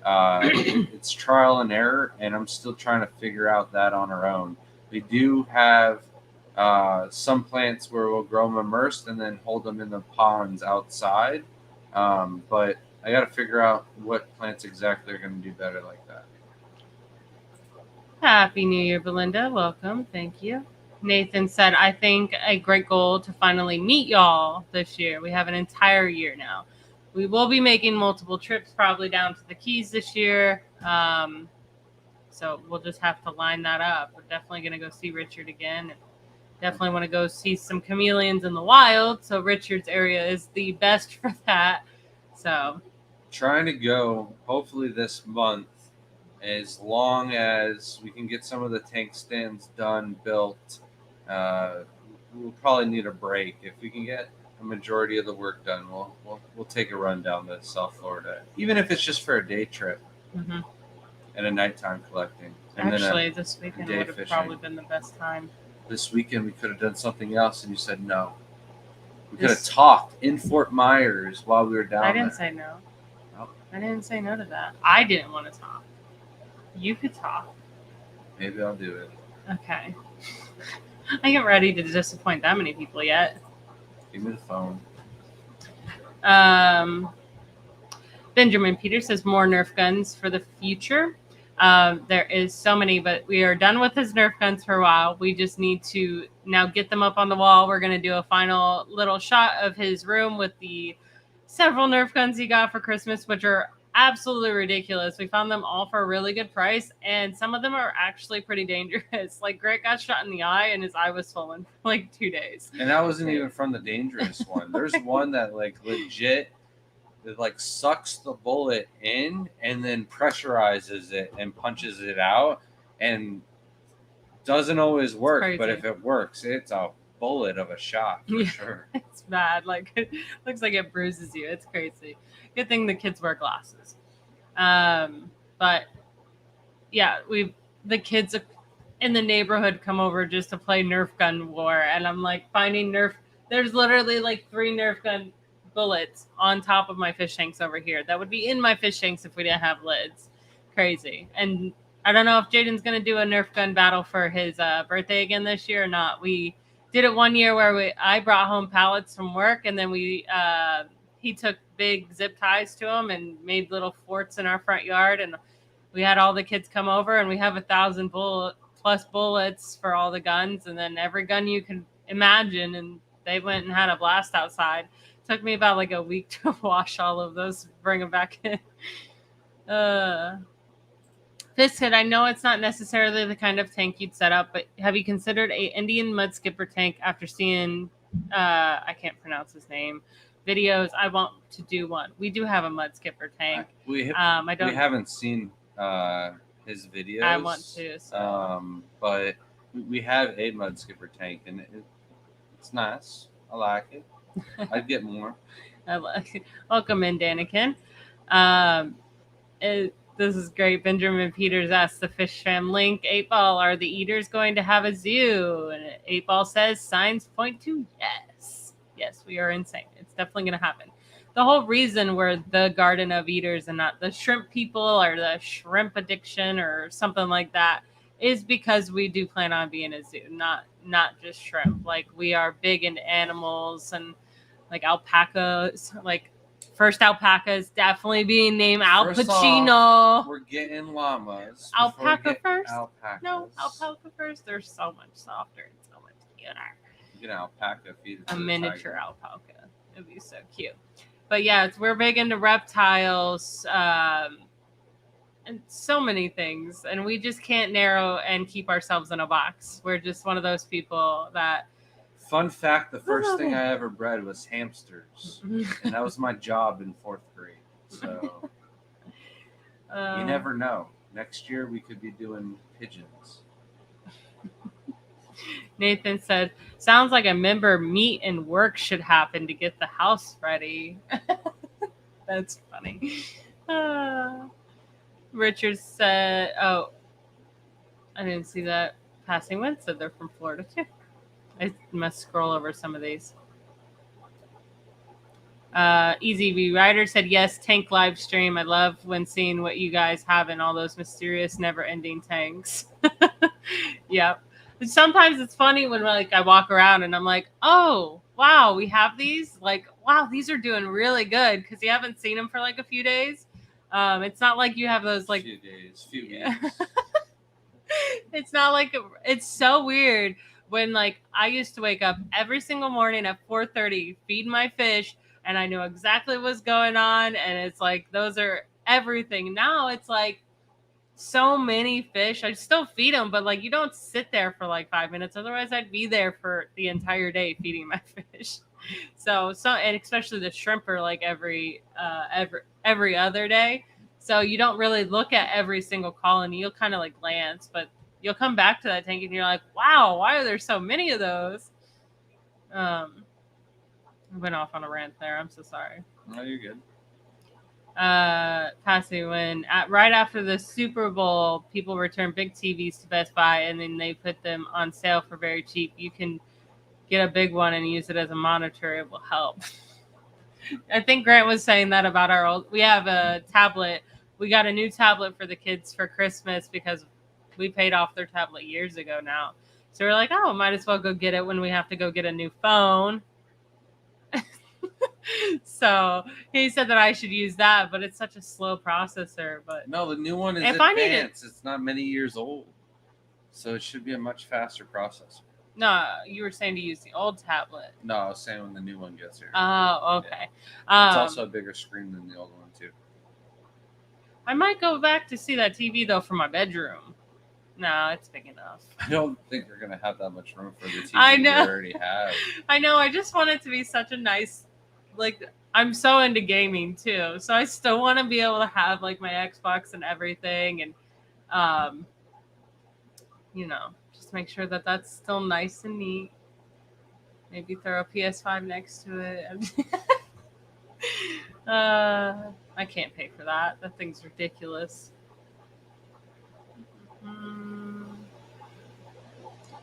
S1: It's trial and error, and I'm still trying to figure out that on our own. We do have some plants where we'll grow them immersed and then hold them in the ponds outside. But I got to figure out what plants exactly are going to do better like that.
S2: Happy New Year, Belinda. Welcome. Thank you. Nathan said, I think a great goal to finally meet y'all this year. We have an entire year now. We will be making multiple trips, probably down to the Keys this year. So we'll just have to line that up. We're definitely going to go see Richard again. And definitely want to go see some chameleons in the wild. So Richard's area is the best for that. So
S1: Trying to go hopefully this month, as long as we can get some of the tank stands done, built. We'll probably need a break. If we can get a majority of the work done, we'll take a run down to South Florida, even if it's just for a day trip and a nighttime collecting. And
S2: actually, this weekend would have
S1: fishing.
S2: probably been the best time.
S1: This weekend we could have done something else, and you said no. We could have talked in Fort Myers while we were down there.
S2: I didn't say no. I didn't say no to that. I didn't want to talk. You could talk.
S1: Maybe I'll do it.
S2: Okay. I ain't ready to disappoint that many people yet.
S1: Give me the phone.
S2: Benjamin Peter says more Nerf guns for the future. There is so many, but we are done with his Nerf guns for a while. We just need to now get them up on the wall. We're going to do a final little shot of his room with the several Nerf guns he got for Christmas, which are absolutely ridiculous. We found them all for a really good price, and some of them are actually pretty dangerous. Like Greg got shot in the eye, and his eye was swollen for like 2 days.
S1: And that wasn't even from the dangerous one. There's one that like legit, it like sucks the bullet in and then pressurizes it and punches it out, and doesn't always work. But if it works, it's a bullet of a shot for sure.
S2: It's bad. Like it looks like it bruises you. It's crazy. Good thing the kids wear glasses. But yeah, the kids in the neighborhood come over just to play Nerf gun war, and I'm like finding Nerf. There's literally like 3 Nerf gun bullets on top of my fish tanks over here. That would be in my fish tanks if we didn't have lids. Crazy. And I don't know if Jaden's gonna do a Nerf gun battle for his birthday again this year or not. We did it one year where I brought home pallets from work, and then he took big zip ties to them and made little forts in our front yard, and we had all the kids come over, and we have 1,000 plus bullets for all the guns, and then every gun you can imagine, and they went and had a blast outside. It took me about like a week to wash all of those, bring them back in. Biscuit, I know it's not necessarily the kind of tank you'd set up, but have you considered a Indian mud skipper tank after seeing, I can't pronounce his name, videos? I want to do one. We do have a mud skipper tank.
S1: We haven't seen his videos.
S2: I want to. So.
S1: But we have a mud skipper tank, and it's nice. I like it. I'd get more.
S2: Welcome in, Danikin. This is great. Benjamin Peters asked the Fish Fam link, 8-Ball, are the eaters going to have a zoo? And 8-Ball says signs point to yes. Yes, we are insane. It's definitely going to happen. The whole reason we're the Garden of Eaters and not the shrimp people or the shrimp addiction or something like that is because we do plan on being a zoo, not just shrimp. Like we are big into animals and like alpacas, like First alpaca is definitely being named Al
S1: First
S2: Pacino.
S1: off, we're getting llamas.
S2: Alpaca first?
S1: Alpacas.
S2: No, alpaca first. They're so much softer and so much cuter.
S1: Get an alpaca, feed it to
S2: A
S1: the
S2: miniature
S1: tiger.
S2: alpaca. It'd be so cute. But yeah, we're big into reptiles and so many things. And we just can't narrow and keep ourselves in a box. We're just one of those people that.
S1: Fun fact, the first thing I ever bred was hamsters. And that was my job in 4th grade. So you never know. Next year we could be doing pigeons.
S2: Nathan said, sounds like a member meet and work should happen to get the house ready. That's funny. Richard said, oh, I didn't see that. Passing Wind said they're from Florida too. I must scroll over some of these. Easy V Rider said, yes, tank live stream. I love when seeing what you guys have in all those mysterious, never-ending tanks. Yep. Sometimes it's funny when like I walk around and I'm like, oh, wow, we have these. Like, wow, these are doing really good because you haven't seen them for like a few days. It's not like you have those like
S1: few days, few weeks.
S2: It's not like it's so weird when like I used to wake up every single morning at 4:30, feed my fish, and I know exactly what's going on, and it's like those are everything. Now it's like so many fish. I still feed them, but like you don't sit there for like 5 minutes. Otherwise, I'd be there for the entire day feeding my fish. So and especially the shrimp are like every other day. So you don't really look at every single colony. You'll kind of like glance, but you'll come back to that tank and you're like, wow, why are there so many of those? I went off on a rant there. I'm so sorry.
S1: No, you're good.
S2: Passing when right after the Super Bowl, people return big TVs to Best Buy and then they put them on sale for very cheap. You can get a big one and use it as a monitor. It will help. I think Grant was saying that about our old. We have a tablet. We got a new tablet for the kids for Christmas because we paid off their tablet years ago now. So we're like, oh, might as well go get it when we have to go get a new phone. So he said that I should use that, but it's such a slow processor. But
S1: no, the new one is
S2: if
S1: advanced. It's not many years old, so it should be a much faster processor.
S2: No, you were saying to use the old tablet.
S1: No, I was saying when the new one gets here.
S2: Oh, okay.
S1: Yeah. It's also a bigger screen than the old one too.
S2: I might go back to see that TV though for my bedroom. No, it's big enough.
S1: I don't think we're gonna have that much room for the TV
S2: I know.
S1: we already have.
S2: I know. I just want it to be such a nice, like, I'm so into gaming too, so I still want to be able to have like my Xbox and everything, and just make sure that that's still nice and neat. Maybe throw a PS5 next to it. I can't pay for that. That thing's ridiculous.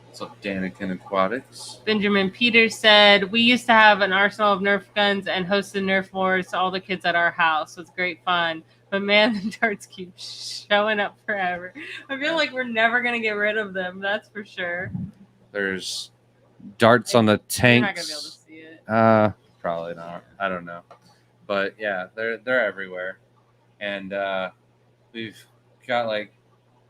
S1: What's up, Danikin Aquatics?
S2: Benjamin Peters said, we used to have an arsenal of Nerf guns and hosted Nerf wars to all the kids at our house. It was great fun. But man, the darts keep showing up forever. I feel like we're never going to get rid of them. That's for sure.
S1: There's darts on the tanks.
S2: You're not going to be able to see it.
S1: Probably not. I don't know. But yeah, they're everywhere. And we've got like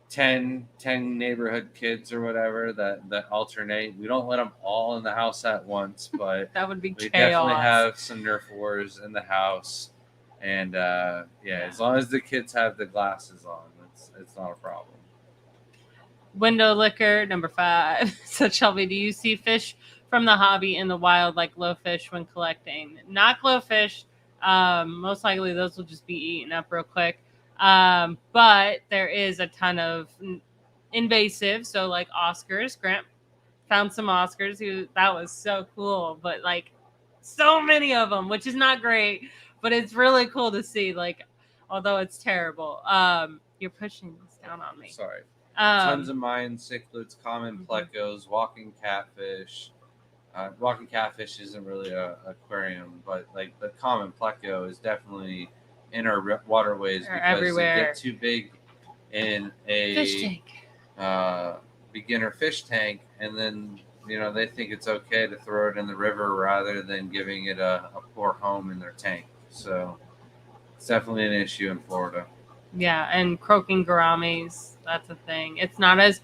S1: 10 neighborhood kids or whatever that alternate. We don't let them all in the house at once, but
S2: that would be
S1: we
S2: chaos.
S1: Definitely have some Nerf wars in the house. And yeah, as long as the kids have the glasses on, it's not a problem.
S2: Window liquor number 5. So Shelby, do you see fish from the hobby in the wild like glowfish when collecting? Not glowfish. Most likely those will just be eaten up real quick. But there is a ton of invasive. So like Oscars. Grant found some Oscars. That was so cool. But like so many of them, which is not great. But it's really cool to see. Like, although it's terrible. You're pushing this down on me.
S1: Sorry. Tons of mine, cichlids, common plecos, walking catfish. Walking catfish isn't really an aquarium, but like the common pleco is definitely in our waterways because
S2: everywhere.
S1: They get too big in a
S2: fish tank.
S1: Beginner fish tank, and then they think it's okay to throw it in the river rather than giving it a poor home in their tank. So it's definitely an issue in Florida.
S2: Yeah, and croaking gouramis, that's a thing. It's not as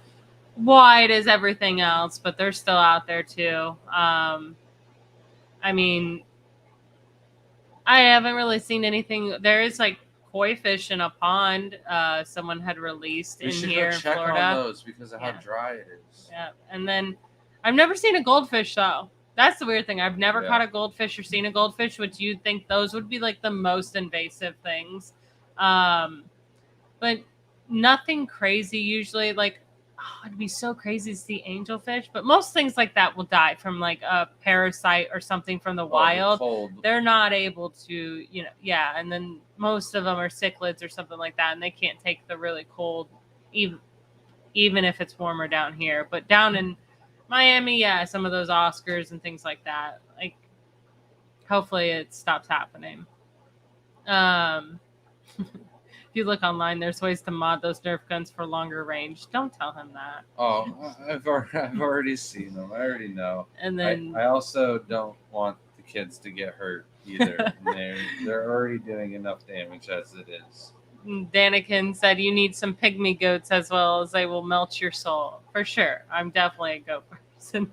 S2: wide as everything else, but they're still out there too. I mean, I haven't really seen anything. There is like koi fish in a pond someone had released
S1: We
S2: in
S1: should
S2: here
S1: go
S2: in
S1: check
S2: Florida.
S1: on those because of how
S2: Yeah.
S1: dry it is.
S2: Yeah, and then I've never seen a goldfish though. That's the weird thing. I've never
S1: Yeah.
S2: caught a goldfish or seen a goldfish, which you'd think those would be like the most invasive things. But nothing crazy usually. Like, oh, it'd be so crazy to see angelfish, but most things like that will die from like a parasite or something from the wild.
S1: Cold.
S2: They're not able to, yeah. And then most of them are cichlids or something like that, and they can't take the really cold, even if it's warmer down here. But down in Miami, yeah, some of those Oscars and things like that. Like, hopefully it stops happening. If you look online, there's ways to mod those Nerf guns for longer range. Don't tell him that.
S1: Oh, I've already seen them. I already know.
S2: And then
S1: I also don't want the kids to get hurt either. they're already doing enough damage as it is.
S2: Danikin said you need some pygmy goats as well, as they will melt your soul. For sure. I'm definitely a goat person.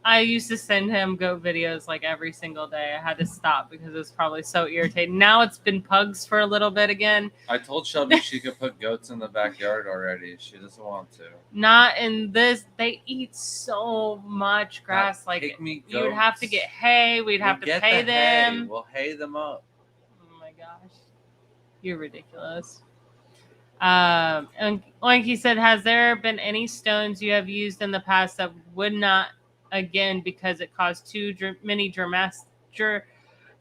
S2: I used to send him goat videos like every single day. I had to stop because it was probably so irritating. Now it's been pugs for a little bit again.
S1: I told Shelby she could put goats in the backyard already. She doesn't want to.
S2: Not in this. They eat so much grass. Like, you'd have to get hay. We'd have to pay them.
S1: We'll hay them up.
S2: Oh my gosh. You're ridiculous. And like he said, has there been any stones you have used in the past that would not again because it caused too many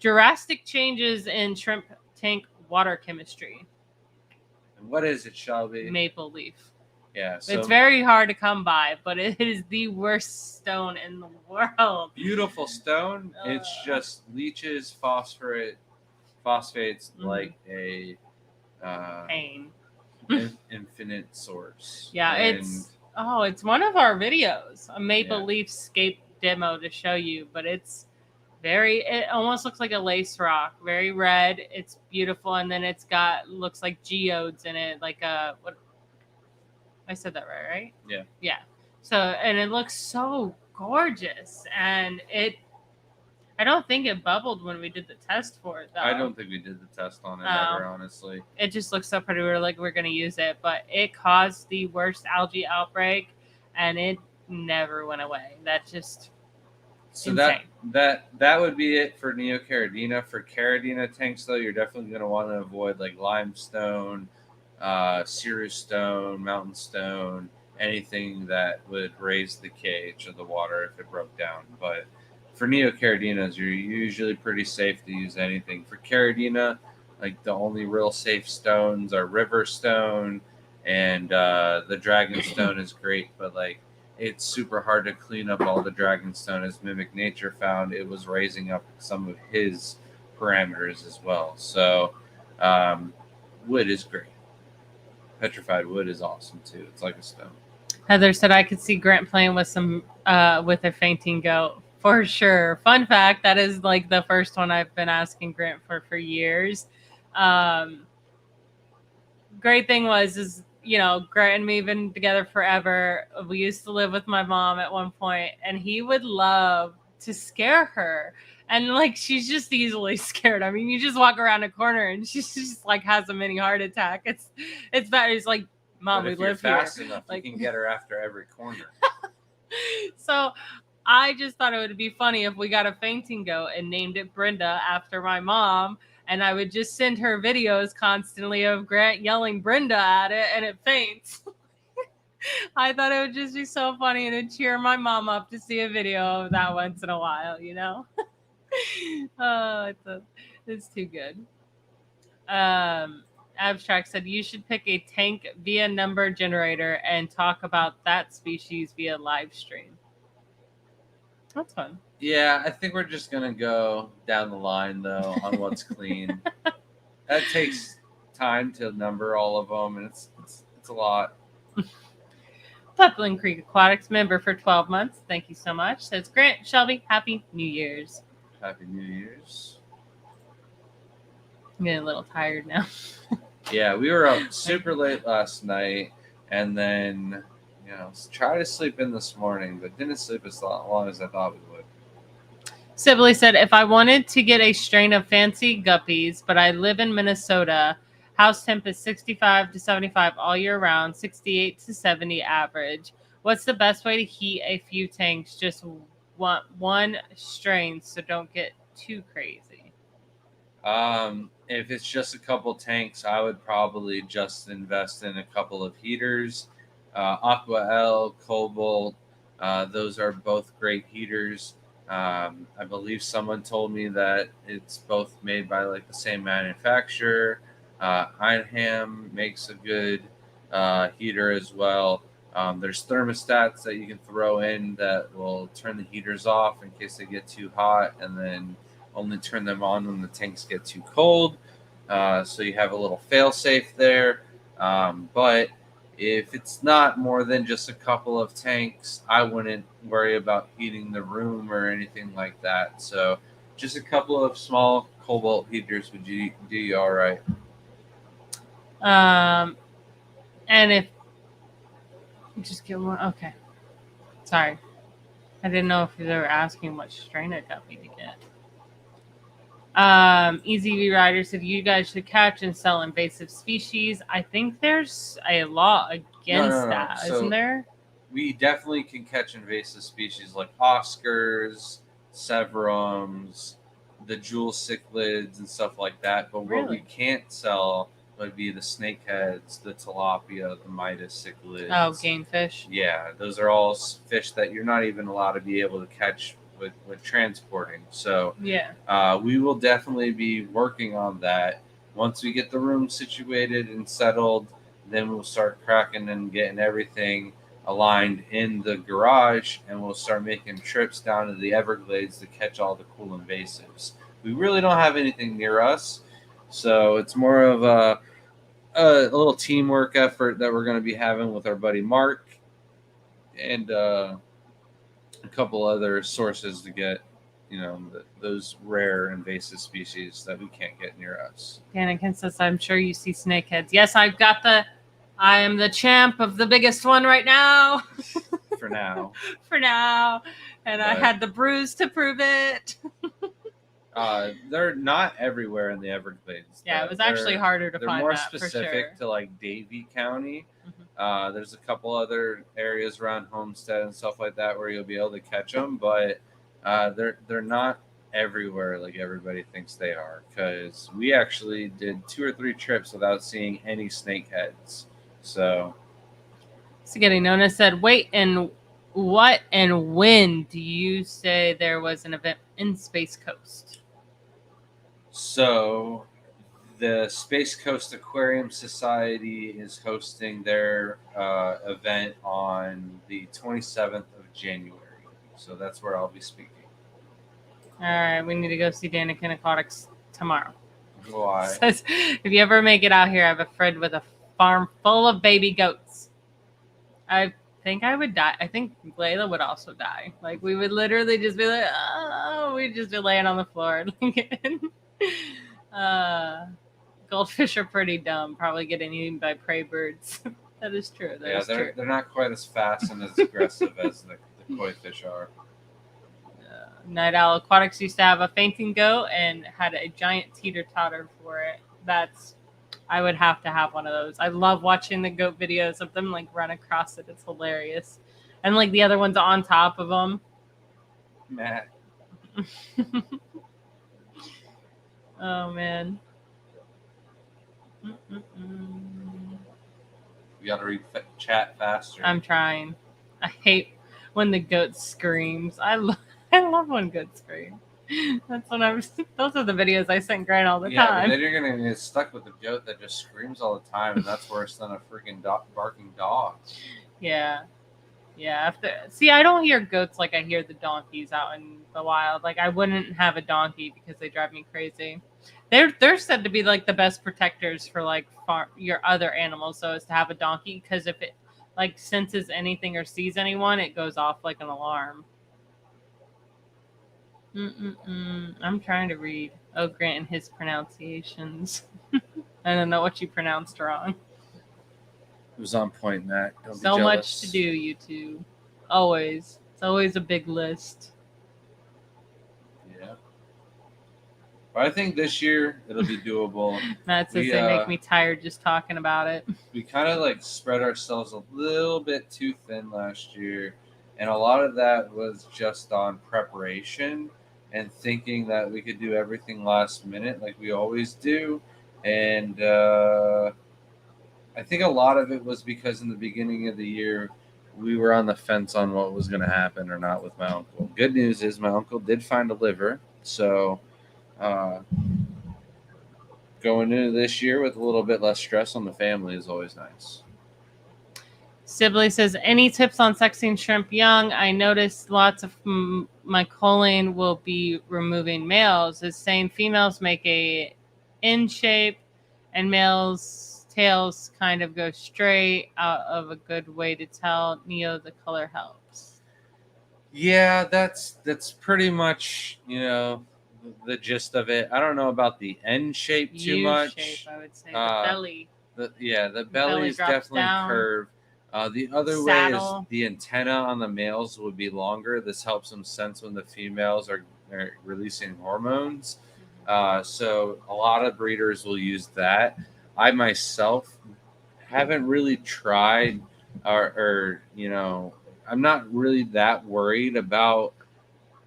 S2: drastic changes in shrimp tank water chemistry?
S1: And what is it, Shelby?
S2: Maple leaf.
S1: Yeah, so
S2: it's very hard to come by, but it is the worst stone in the world.
S1: Beautiful stone. It's just leaches phosphates like a
S2: pain.
S1: Infinite source.
S2: Yeah, it's one of our videos, a maple leaf scape demo to show you, but it almost looks like a lace rock, very red. It's beautiful, and then looks like geodes in it, like what I said that right? Yeah. So, and it looks so gorgeous, and I don't think it bubbled when we did the test for it, though.
S1: I don't think we did the test on it ever, honestly.
S2: It just looks so pretty. We're going to use it, but it caused the worst algae outbreak, and it never went away. That's just insane.
S1: That would be it for Neocaridina. For Caridina tanks, though, you're definitely going to want to avoid like limestone, Cirrus stone, mountain stone, anything that would raise the pH of the water if it broke down. But for Neocaridinas, you're usually pretty safe to use anything. For Caridina, like the only real safe stones are river stone, and the dragon stone is great, but like it's super hard to clean up all the dragon stone. As Mimic Nature found, it was raising up some of his parameters as well. So wood is great. Petrified wood is awesome too. It's like a stone.
S2: Heather said I could see Grant playing with with a fainting goat. For sure. Fun fact, that is like the first one I've been asking Grant for years. Great thing is Grant and me have been together forever. We used to live with my mom at one point, and he would love to scare her. And like, she's just easily scared. I mean, you just walk around a corner and she's just like has a mini heart attack. It's bad. It's like, Mom, we live here.
S1: Fast enough, like, you can get her after every corner.
S2: So I just thought it would be funny if we got a fainting goat and named it Brenda after my mom, and I would just send her videos constantly of Grant yelling Brenda at it, and it faints. I thought it would just be so funny, and it'd cheer my mom up to see a video of that once in a while, Oh, it's too good. Abstract said you should pick a tank via number generator and talk about that species via live stream. That's fun.
S1: Yeah, I think we're just gonna go down the line though on what's clean. That takes time to number all of them, and it's a lot.
S2: Buckling Creek Aquatics member for 12 months. Thank you so much. Says Grant, Shelby, Happy New Year's.
S1: Happy New Year's.
S2: I'm getting a little tired now.
S1: Yeah, we were up super late last night, and then tried to sleep in this morning, but didn't sleep as long as I thought we would.
S2: Sibley said, if I wanted to get a strain of fancy guppies, but I live in Minnesota, house temp is 65 to 75 all year round, 68 to 70 average. What's the best way to heat a few tanks? Just want one strain, so don't get too crazy.
S1: If it's just a couple tanks, I would probably just invest in a couple of heaters. Aqua L, Cobalt, those are both great heaters. I believe someone told me that it's both made by like the same manufacturer. Einham makes a good heater as well. There's thermostats that you can throw in that will turn the heaters off in case they get too hot, and then only turn them on when the tanks get too cold. So you have a little fail safe there. But if it's not more than just a couple of tanks, I wouldn't worry about heating the room or anything like that. So just a couple of small cobalt heaters would do you all right.
S2: And if just get one, okay. Sorry, I didn't know if they were asking what strain it got me to get. EZV Rider said you guys should catch and sell invasive species. I think there's a law against that,
S1: So
S2: isn't there?
S1: We definitely can catch invasive species like Oscars, Severums, the jewel cichlids, and stuff like that. But what we can't sell would be the snakeheads, the tilapia, the Midas cichlids.
S2: Oh, game fish.
S1: Yeah, those are all fish that you're not even allowed to be able to catch with transporting. So
S2: yeah,
S1: we will definitely be working on that. Once we get the room situated and settled, then we'll start cracking and getting everything aligned in the garage, and we'll start making trips down to the Everglades to catch all the cool invasives. We really don't have anything near us, so it's more of a little teamwork effort that we're going to be having with our buddy Mark and a couple other sources to get those rare invasive species that we can't get near us.
S2: Anakin says, I'm sure you see snakeheads. Yes, I am the champ of the biggest one right now.
S1: For now.
S2: And I had the bruise to prove it.
S1: They're not everywhere in the Everglades.
S2: Yeah, it was actually harder to find.
S1: They're more
S2: that,
S1: specific to like Davie County.
S2: Mm-hmm.
S1: There's a couple other areas around Homestead and stuff like that where you'll be able to catch them, but they're not everywhere like everybody thinks they are. Because we actually did 2 or 3 trips without seeing any snakeheads. So
S2: Spaghetti Nona said, wait, and what and when do you say there was an event in Space Coast?
S1: So the Space Coast Aquarium Society is hosting their event on the 27th of January. So that's where I'll be speaking.
S2: All right, we need to go see Danikin Aquatics tomorrow.
S1: Why?
S2: Says, if you ever make it out here, I have a friend with a farm full of baby goats. I think I would die. I think Layla would also die. Like, we would literally just be like, oh, we'd just be laying on the floor. Goldfish are pretty dumb, probably getting eaten by prey birds. That is true.
S1: They're not quite as fast and as aggressive as the koi fish are.
S2: Night Owl Aquatics used to have a fainting goat and had a giant teeter-totter for it. I would have to have one of those. I love watching the goat videos of them like run across it. It's hilarious. And like the other one's on top of them.
S1: Matt.
S2: Oh, man.
S1: You gotta read chat faster.
S2: I'm trying. I hate when the goat screams. I love when goats scream. Those are the videos I send Grant all the time.
S1: Yeah, but then you're gonna get stuck with a goat that just screams all the time, and that's worse than a freaking barking dog.
S2: Yeah. See, I don't hear goats like I hear the donkeys out in the wild. Like, I wouldn't have a donkey because they drive me crazy. They're said to be like the best protectors for like your other animals. So is to have a donkey, because if it like senses anything or sees anyone, it goes off like an alarm. I'm trying to read. Oh, Grant and his pronunciations. I don't know what you pronounced wrong.
S1: It was on point, Matt. Don't be
S2: So
S1: jealous.
S2: much to do, you two. Always. It's always a big list.
S1: Yeah. But I think this year it'll be doable.
S2: Matt says they make me tired just talking about it.
S1: We kind of like spread ourselves a little bit too thin last year, and a lot of that was just on preparation and thinking that we could do everything last minute like we always do. And I think a lot of it was because in the beginning of the year we were on the fence on what was going to happen or not with my uncle. Good news is my uncle did find a liver, so uh, going into this year with a little bit less stress on the family is always nice.
S2: Sibley says, any tips on sexing shrimp young? I noticed lots of my choline will be removing males. Is saying females make a in shape and males' tails kind of go straight out of a good way to tell. Neo, the color helps.
S1: Yeah, that's pretty much the gist of it. I don't know about the N shape too
S2: U
S1: much.
S2: shape, I would say. The belly.
S1: The belly is
S2: drops
S1: definitely
S2: down.
S1: curved. The other way is
S2: Saddle.
S1: the antenna on the males would be longer. This helps them sense when the females are releasing hormones. So a lot of breeders will use that. I myself haven't really tried, or I'm not really that worried about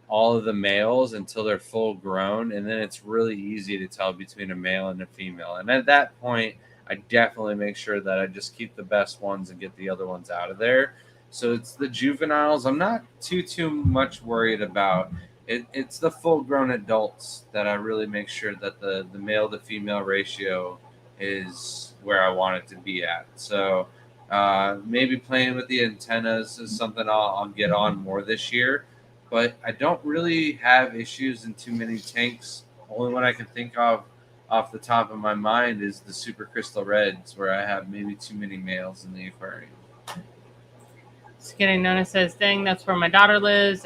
S1: all of the males until they're full grown, and then it's really easy to tell between a male and a female. And at that point, I definitely make sure that I just keep the best ones and get the other ones out of there. So it's the juveniles I'm not too much worried about. It's the full grown adults that I really make sure that the male to female ratio is where I want it to be at. So maybe playing with the antennas is something I'll get on more this year, but I don't really have issues in too many tanks. Only one I can think of off the top of my mind is the super crystal reds, where I have maybe too many males in the aquarium.
S2: Skinny Nona says, dang, that's where my daughter lives.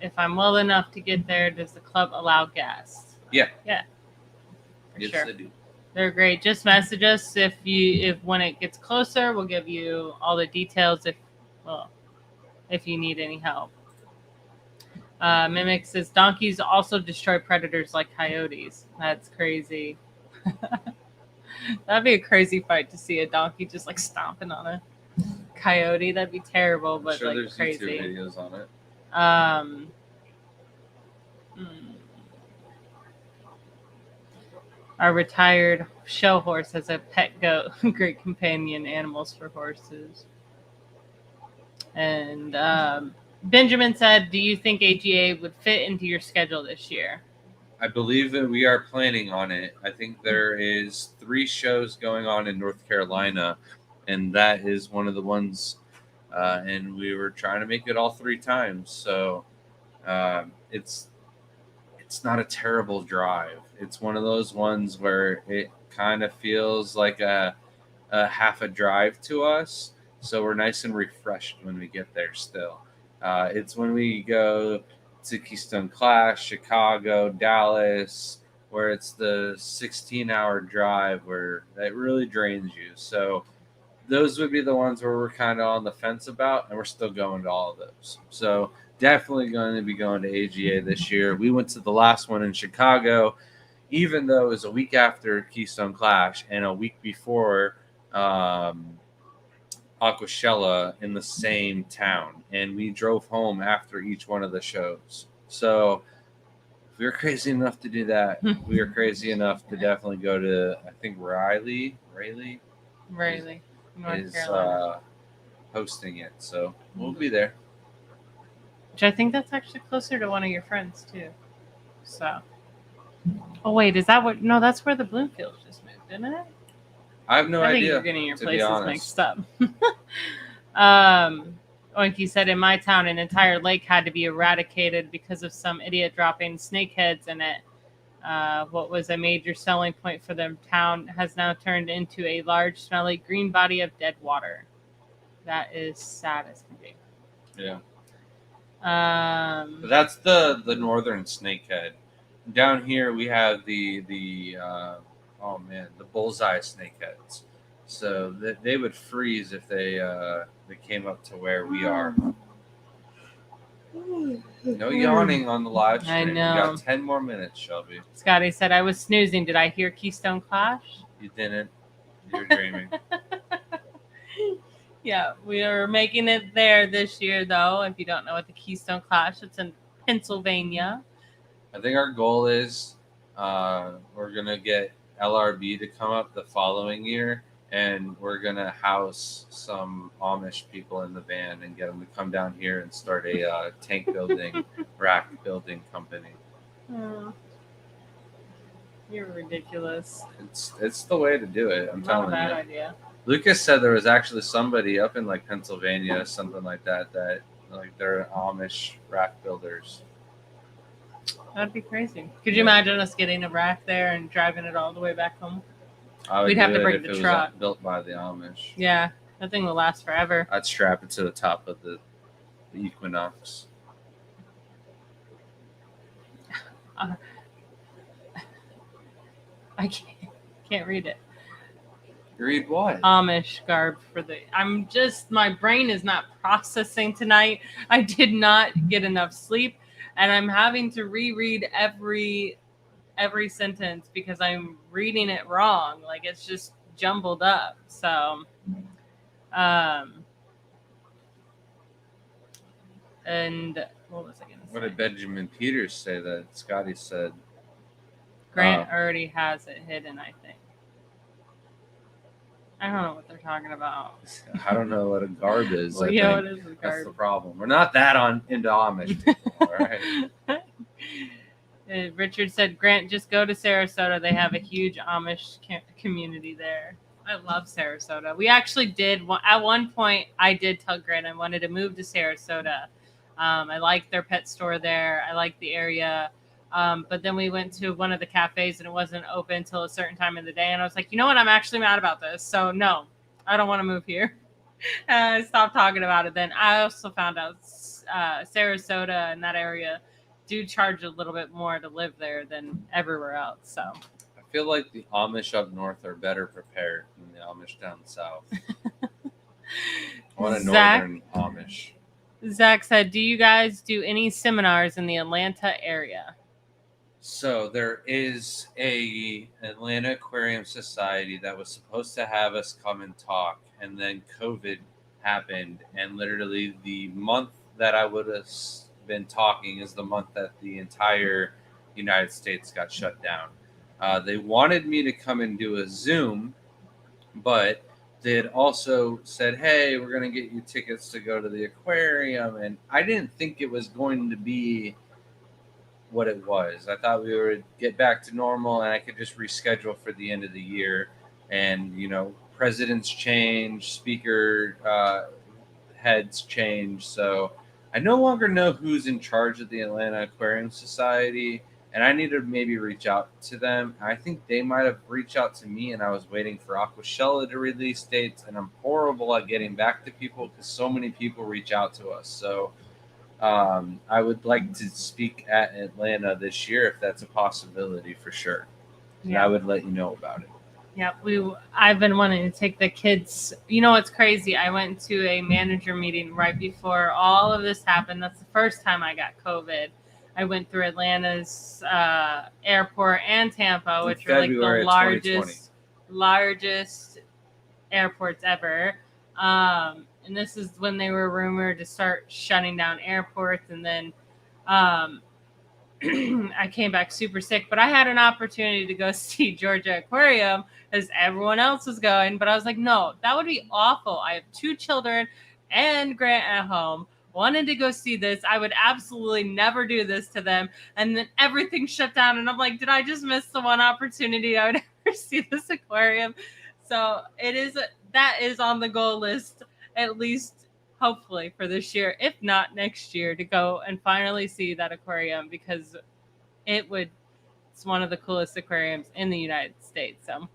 S2: If I'm well enough to get there, does the club allow guests?
S1: Yeah.
S2: For
S1: Yes,
S2: sure.
S1: they do.
S2: They're great. Just message us if when it gets closer, we'll give you all the details if you need any help. Mimic says donkeys also destroy predators like coyotes. That's crazy. That'd be a crazy fight to see a donkey just like stomping on a coyote. That'd be terrible, but
S1: sure
S2: like
S1: there's
S2: crazy.
S1: YouTube videos on it.
S2: Our retired show horse has a pet goat. Great companion animals for horses. And Benjamin said, do you think AGA would fit into your schedule this year?
S1: I believe that we are planning on it. I think there is 3 shows going on in North Carolina, and that is one of the ones. And we were trying to make it all 3 times. So it's not a terrible drive. It's one of those ones where it kind of feels like a half a drive to us. So we're nice and refreshed when we get there still. It's when we go to Keystone Clash, Chicago, Dallas, where it's the 16-hour drive where that really drains you. So those would be the ones where we're kind of on the fence about, and we're still going to all of those. So definitely going to be going to AGA this year. We went to the last one in Chicago, even though it was a week after Keystone Clash and a week before Aquashella in the same town, and we drove home after each one of the shows. So if we were crazy enough to do that, we were crazy enough to definitely go to, I think, Raleigh
S2: North
S1: is
S2: Carolina.
S1: hosting it, so we'll be there.
S2: Which I think that's actually closer to one of your friends too. So, oh wait, is that what? No, that's where the Bloomfield just moved, isn't it?
S1: I have no
S2: I
S1: idea.
S2: think you're getting your
S1: to be
S2: places
S1: honest.
S2: mixed up. Oinky said, in my town, an entire lake had to be eradicated because of some idiot dropping snakeheads in it. What was a major selling point for the town has now turned into a large, smelly green body of dead water. That is sad as can be.
S1: Yeah. But that's the northern snakehead. Down here we have the bullseye snakeheads. So they would freeze if they came up to where we are. No yawning on the live stream.
S2: I know.
S1: We got 10 more minutes, Shelby.
S2: Scotty said, I was snoozing. Did I hear Keystone Clash?
S1: You didn't. You're dreaming.
S2: Yeah, we are making it there this year, though. If you don't know what the Keystone Clash, it's in Pennsylvania.
S1: I think our goal is we're going to get LRB to come up the following year, and we're going to house some Amish people in the van and get them to come down here and start a tank building, rack building company.
S2: Oh, you're ridiculous.
S1: It's the way to do it. I'm telling
S2: Not a
S1: you.
S2: bad idea.
S1: Lucas said there was actually somebody up in like Pennsylvania, something like that like they're Amish rack builders.
S2: That'd be crazy. Could you imagine us getting a rack there and driving it all the way back home?
S1: We'd
S2: have to bring the truck.
S1: Was built by the Amish.
S2: Yeah, that thing will last forever.
S1: I'd strap it to the top of the Equinox.
S2: I can't read it.
S1: Read what?
S2: Amish garb for my brain is not processing tonight. I did not get enough sleep, and I'm having to reread every sentence because I'm reading it wrong. Like, it's just jumbled up. So, and what was I going to say?
S1: What did Benjamin Peters say that Scotty said?
S2: Grant already has it hidden, I think. I don't know what they're talking about.
S1: I don't know what a garb is.
S2: Well, yeah, what is a garb?
S1: That's the problem. We're not that into Amish people, all right?
S2: Richard said, Grant, just go to Sarasota. They have a huge Amish community there. I love Sarasota. We actually did. At one point, I did tell Grant I wanted to move to Sarasota. I liked their pet store there. I liked the area. But then we went to one of the cafes and it wasn't open until a certain time of the day. And I was like, you know what? I'm actually mad about this. So no, I don't want to move here. And I stopped talking about it then. I also found out Sarasota and that area do charge a little bit more to live there than everywhere else. So
S1: I feel like the Amish up north are better prepared than the Amish down south. I want a northern Amish.
S2: Zach said, do you guys do any seminars in the Atlanta area?
S1: So there is a Atlanta Aquarium Society that was supposed to have us come and talk, and then COVID happened, and literally the month that I would have been talking is the month that the entire United States got shut down. They wanted me to come and do a Zoom, but they had also said, hey, we're going to get you tickets to go to the aquarium, and I didn't think it was going to be what it was. I thought we would get back to normal and I could just reschedule for the end of the year. And, presidents change, speaker heads change. So I no longer know who's in charge of the Atlanta Aquarium Society. And I need to maybe reach out to them. I think they might have reached out to me, and I was waiting for Aquashella to release dates. And I'm horrible at getting back to people because so many people reach out to us. So I would like to speak at Atlanta this year if that's a possibility, for sure. And I would let you know about it.
S2: Yeah, I've been wanting to take the kids. You know what's crazy? I went to a manager meeting right before all of this happened. That's the first time I got COVID. I went through Atlanta's airport and Tampa, which are like the largest airports ever. And this is when they were rumored to start shutting down airports. And then I came back super sick. But I had an opportunity to go see Georgia Aquarium as everyone else was going. But I was like, no, that would be awful. I have 2 children and Grant at home. Wanted to go see this. I would absolutely never do this to them. And then everything shut down. And I'm like, did I just miss the one opportunity I would ever see this aquarium? So that is on the goal list, at least hopefully for this year, if not next year, to go and finally see that aquarium, because it's one of the coolest aquariums in the United States. So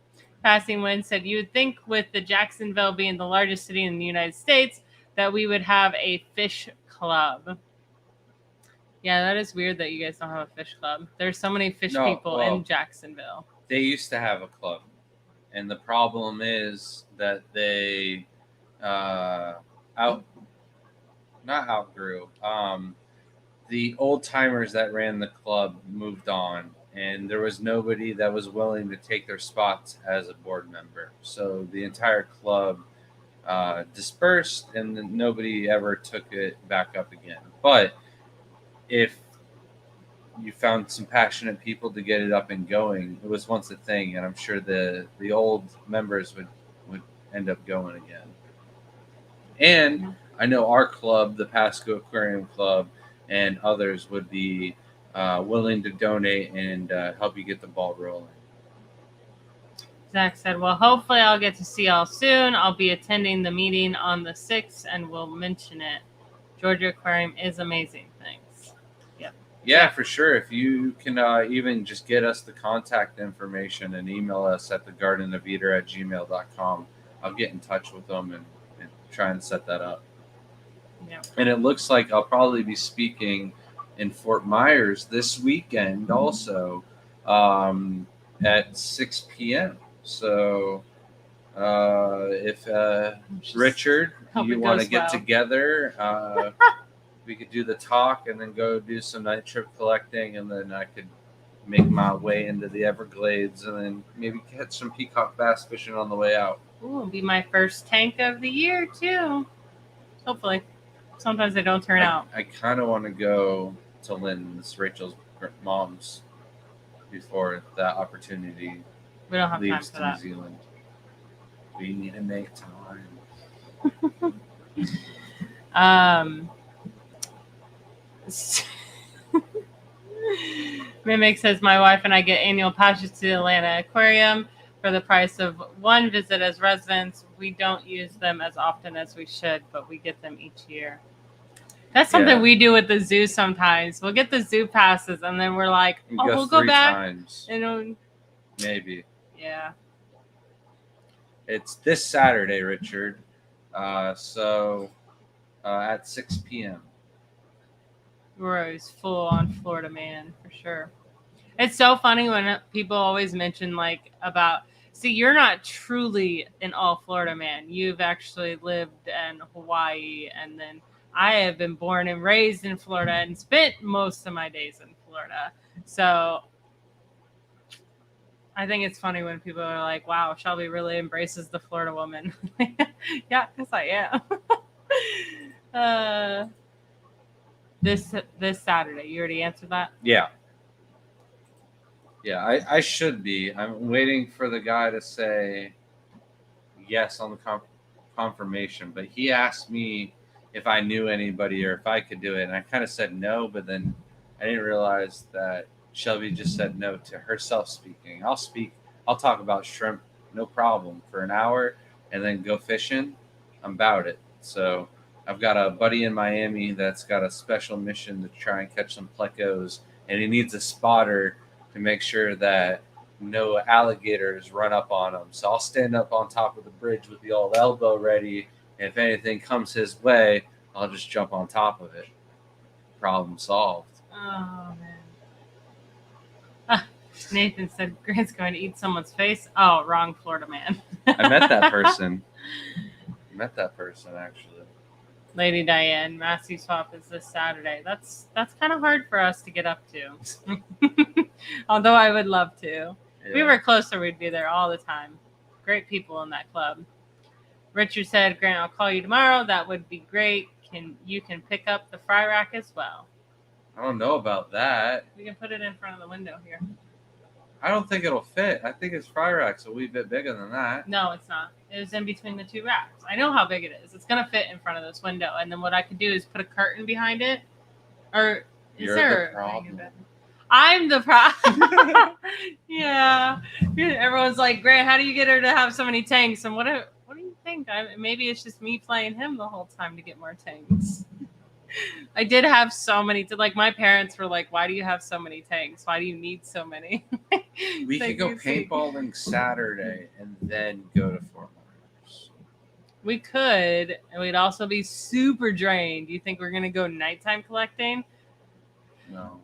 S2: Passing Wind said, you would think with the Jacksonville being the largest city in the United States that we would have a fish club. Yeah, that is weird that you guys don't have a fish club. There's so many fish
S1: No,
S2: people
S1: well,
S2: in Jacksonville.
S1: They used to have a club, and the problem is that they out not outgrew. The old timers that ran the club moved on, and there was nobody that was willing to take their spots as a board member. So the entire club dispersed, and then nobody ever took it back up again. But if you found some passionate people to get it up and going, it was once a thing, and I'm sure the old members would end up going again. And I know our club, the Pasco Aquarium Club, and others would be willing to donate and help you get the ball rolling.
S2: Zach said, well, hopefully I'll get to see y'all soon. I'll be attending the meeting on the 6th and we'll mention it. Georgia Aquarium is amazing. Thanks. Yep.
S1: Yeah, for sure. If you can even just get us the contact information and email us at thegardenofeater@gmail.com, I'll get in touch with them and try and set that up.
S2: Yep.
S1: And it looks like I'll probably be speaking in Fort Myers this weekend also at 6 p.m. So if Richard, you want to get together, we could do the talk and then go do some night trip collecting, and then I could make my way into the Everglades and then maybe catch some peacock bass fishing on the way out.
S2: Ooh, it'll be my first tank of the year too. Hopefully. Sometimes they don't turn out.
S1: I kind of want to go to Lynn's, Rachel's mom's, before that opportunity
S2: We don't have
S1: leaves
S2: time for
S1: to New Zealand. We need to make time.
S2: Mimic says, my wife and I get annual passes to the Atlanta Aquarium for the price of one visit as residents. We don't use them as often as we should, but we get them each year. That's something we do with the zoo sometimes. We'll get the zoo passes, and then we're like, we'll go back.
S1: Times. Maybe.
S2: Yeah.
S1: It's this Saturday, Richard. So at 6 p.m.
S2: We're always full on Florida man, for sure. It's so funny when people always mention, like, about... See, you're not truly an all Florida man. You've actually lived in Hawaii, and then I have been born and raised in Florida and spent most of my days in Florida. So I think it's funny when people are like, wow, Shelby really embraces the Florida woman. Yeah, because I am. This Saturday. You already answered that?
S1: Yeah. Yeah, I should be. I'm waiting for the guy to say yes on the confirmation, but he asked me if I knew anybody or if I could do it, and I kind of said no, but then I didn't realize that Shelby just said no to herself speaking. I'll talk about shrimp, no problem, for an hour, and then go fishing. I'm about it. So I've got a buddy in Miami that's got a special mission to try and catch some plecos, and he needs a spotter to make sure that no alligators run up on him. So I'll stand up on top of the bridge with the old elbow ready. And if anything comes his way, I'll just jump on top of it. Problem solved.
S2: Oh, man. Nathan said Grant's going to eat someone's face. Oh, wrong Florida man.
S1: I met that person. Actually.
S2: Lady Diane, Massey Swap is this Saturday. That's kind of hard for us to get up to. Although I would love to. Yeah. If we were closer, we'd be there all the time. Great people in that club. Richard said, Grant, I'll call you tomorrow. That would be great. You can pick up the fry rack as well.
S1: I don't know about that.
S2: We can put it in front of the window here.
S1: I don't think it'll fit. I think his fry rack's a wee bit bigger than that.
S2: No, it's not. It was in between the two racks. I know how big it is. It's going to fit in front of this window. And then what I could do is put a curtain behind it. Or is
S1: You're
S2: there
S1: the problem.
S2: I'm the problem. Yeah. Everyone's like, Grant, how do you get her to have so many tanks? And what do you think? Maybe it's just me playing him the whole time to get more tanks. I did have so many. Like, my parents were like, why do you have so many tanks? Why do you need so many?
S1: We could go paintballing Saturday and then go to Fort Myers.
S2: We could, and we'd also be super drained. Do you think we're going to go nighttime collecting?
S1: No.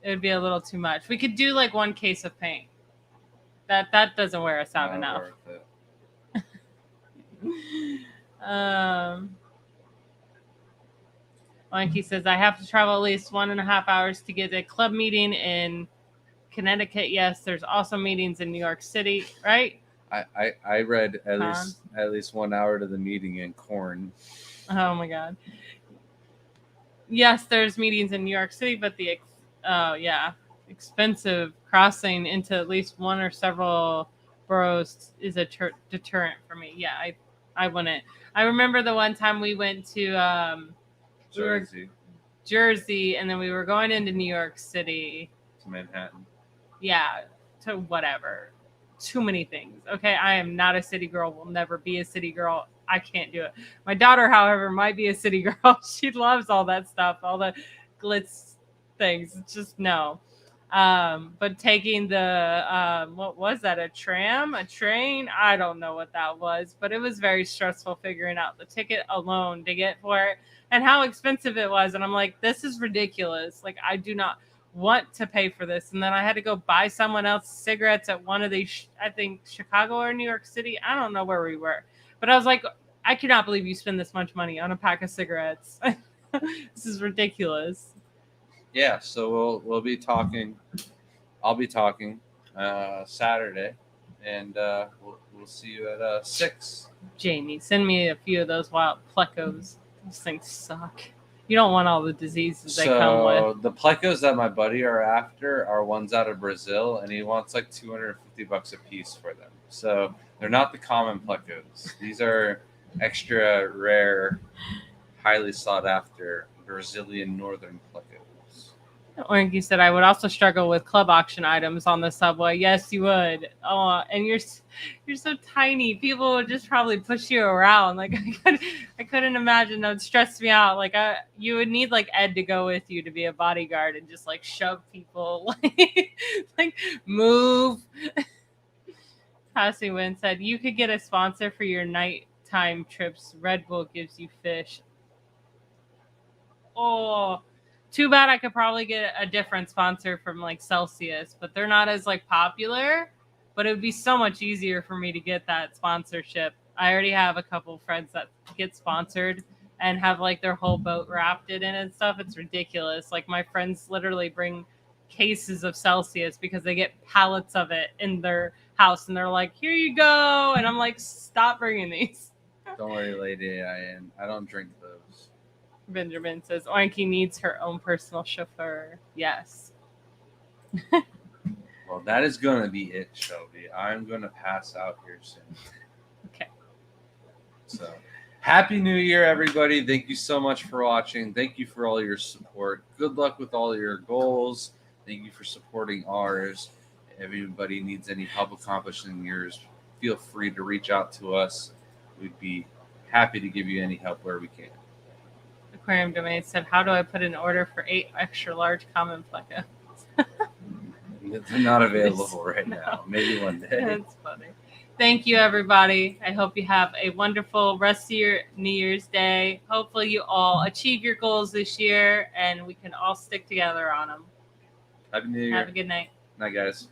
S2: It would be a little too much. We could do like 1 case of paint. That doesn't wear us out
S1: Not
S2: enough.
S1: worth it.
S2: Monkey says, I have to travel at least 1.5 hours to get a club meeting in Connecticut. Yes, there's also meetings in New York City, right?
S1: I read at least 1 hour to the meeting in Corn.
S2: Oh my god. Yes, there's meetings in New York City, but the expensive crossing into at least one or several boroughs is a deterrent for me. Yeah, I wouldn't. I remember the one time we went to Jersey, and then we were going into New York City.
S1: To Manhattan.
S2: Yeah, to whatever. Too many things. Okay, I am not a city girl, will never be a city girl. I can't do it. My daughter, however, might be a city girl. She loves all that stuff, all the glitz things. It's just no. But taking the what was that? A train? I don't know what that was, but it was very stressful figuring out the ticket alone to get for it and how expensive it was. And I'm like, this is ridiculous. Like, I do not want to pay for this. And then I had to go buy someone else cigarettes at one of these, I think Chicago or New York City. I don't know where we were, but I was like, I cannot believe you spend this much money on a pack of cigarettes. This is ridiculous.
S1: Yeah, so we'll be talking. I'll be talking Saturday, and we'll see you at 6.
S2: Jamie, send me a few of those wild plecos. Those things suck. You don't want all the diseases they come with.
S1: So the plecos that my buddy are after are ones out of Brazil, and he wants like $250 a piece for them. So they're not the common plecos. These are extra rare, highly sought after Brazilian northern plecos.
S2: Orange said, I would also struggle with club auction items on the subway. Yes, you would. Oh, and you're so tiny. People would just probably push you around. Like I couldn't imagine. That would stress me out. Like you would need like Ed to go with you to be a bodyguard and just like shove people. like move. Cassie Wynn said, you could get a sponsor for your nighttime trips. Red Bull gives you fish. Oh. Too bad I could probably get a different sponsor from like Celsius, but they're not as like popular. But it would be so much easier for me to get that sponsorship. I already have a couple friends that get sponsored and have like their whole boat wrapped in it and stuff. It's ridiculous. Like my friends literally bring cases of Celsius because they get pallets of it in their house and they're like, here you go. And I'm like, stop bringing these.
S1: Don't worry, lady. I don't drink those.
S2: Benjamin says, Oinky needs her own personal chauffeur. Yes.
S1: Well, that is going to be it, Shelby. I'm going to pass out here soon.
S2: Okay.
S1: So, Happy New Year, everybody. Thank you so much for watching. Thank you for all your support. Good luck with all your goals. Thank you for supporting ours. If everybody needs any help accomplishing yours, feel free to reach out to us. We'd be happy to give you any help where we can.
S2: Aquarium Domain said, how do I put an order for 8 extra large common pleca?
S1: They're not available right now. Maybe one day.
S2: That's funny. Thank you, everybody. I hope you have a wonderful rest of your New Year's Day. Hopefully you all achieve your goals this year and we can all stick together on them.
S1: Happy New Year.
S2: Have a good night.
S1: Night, guys.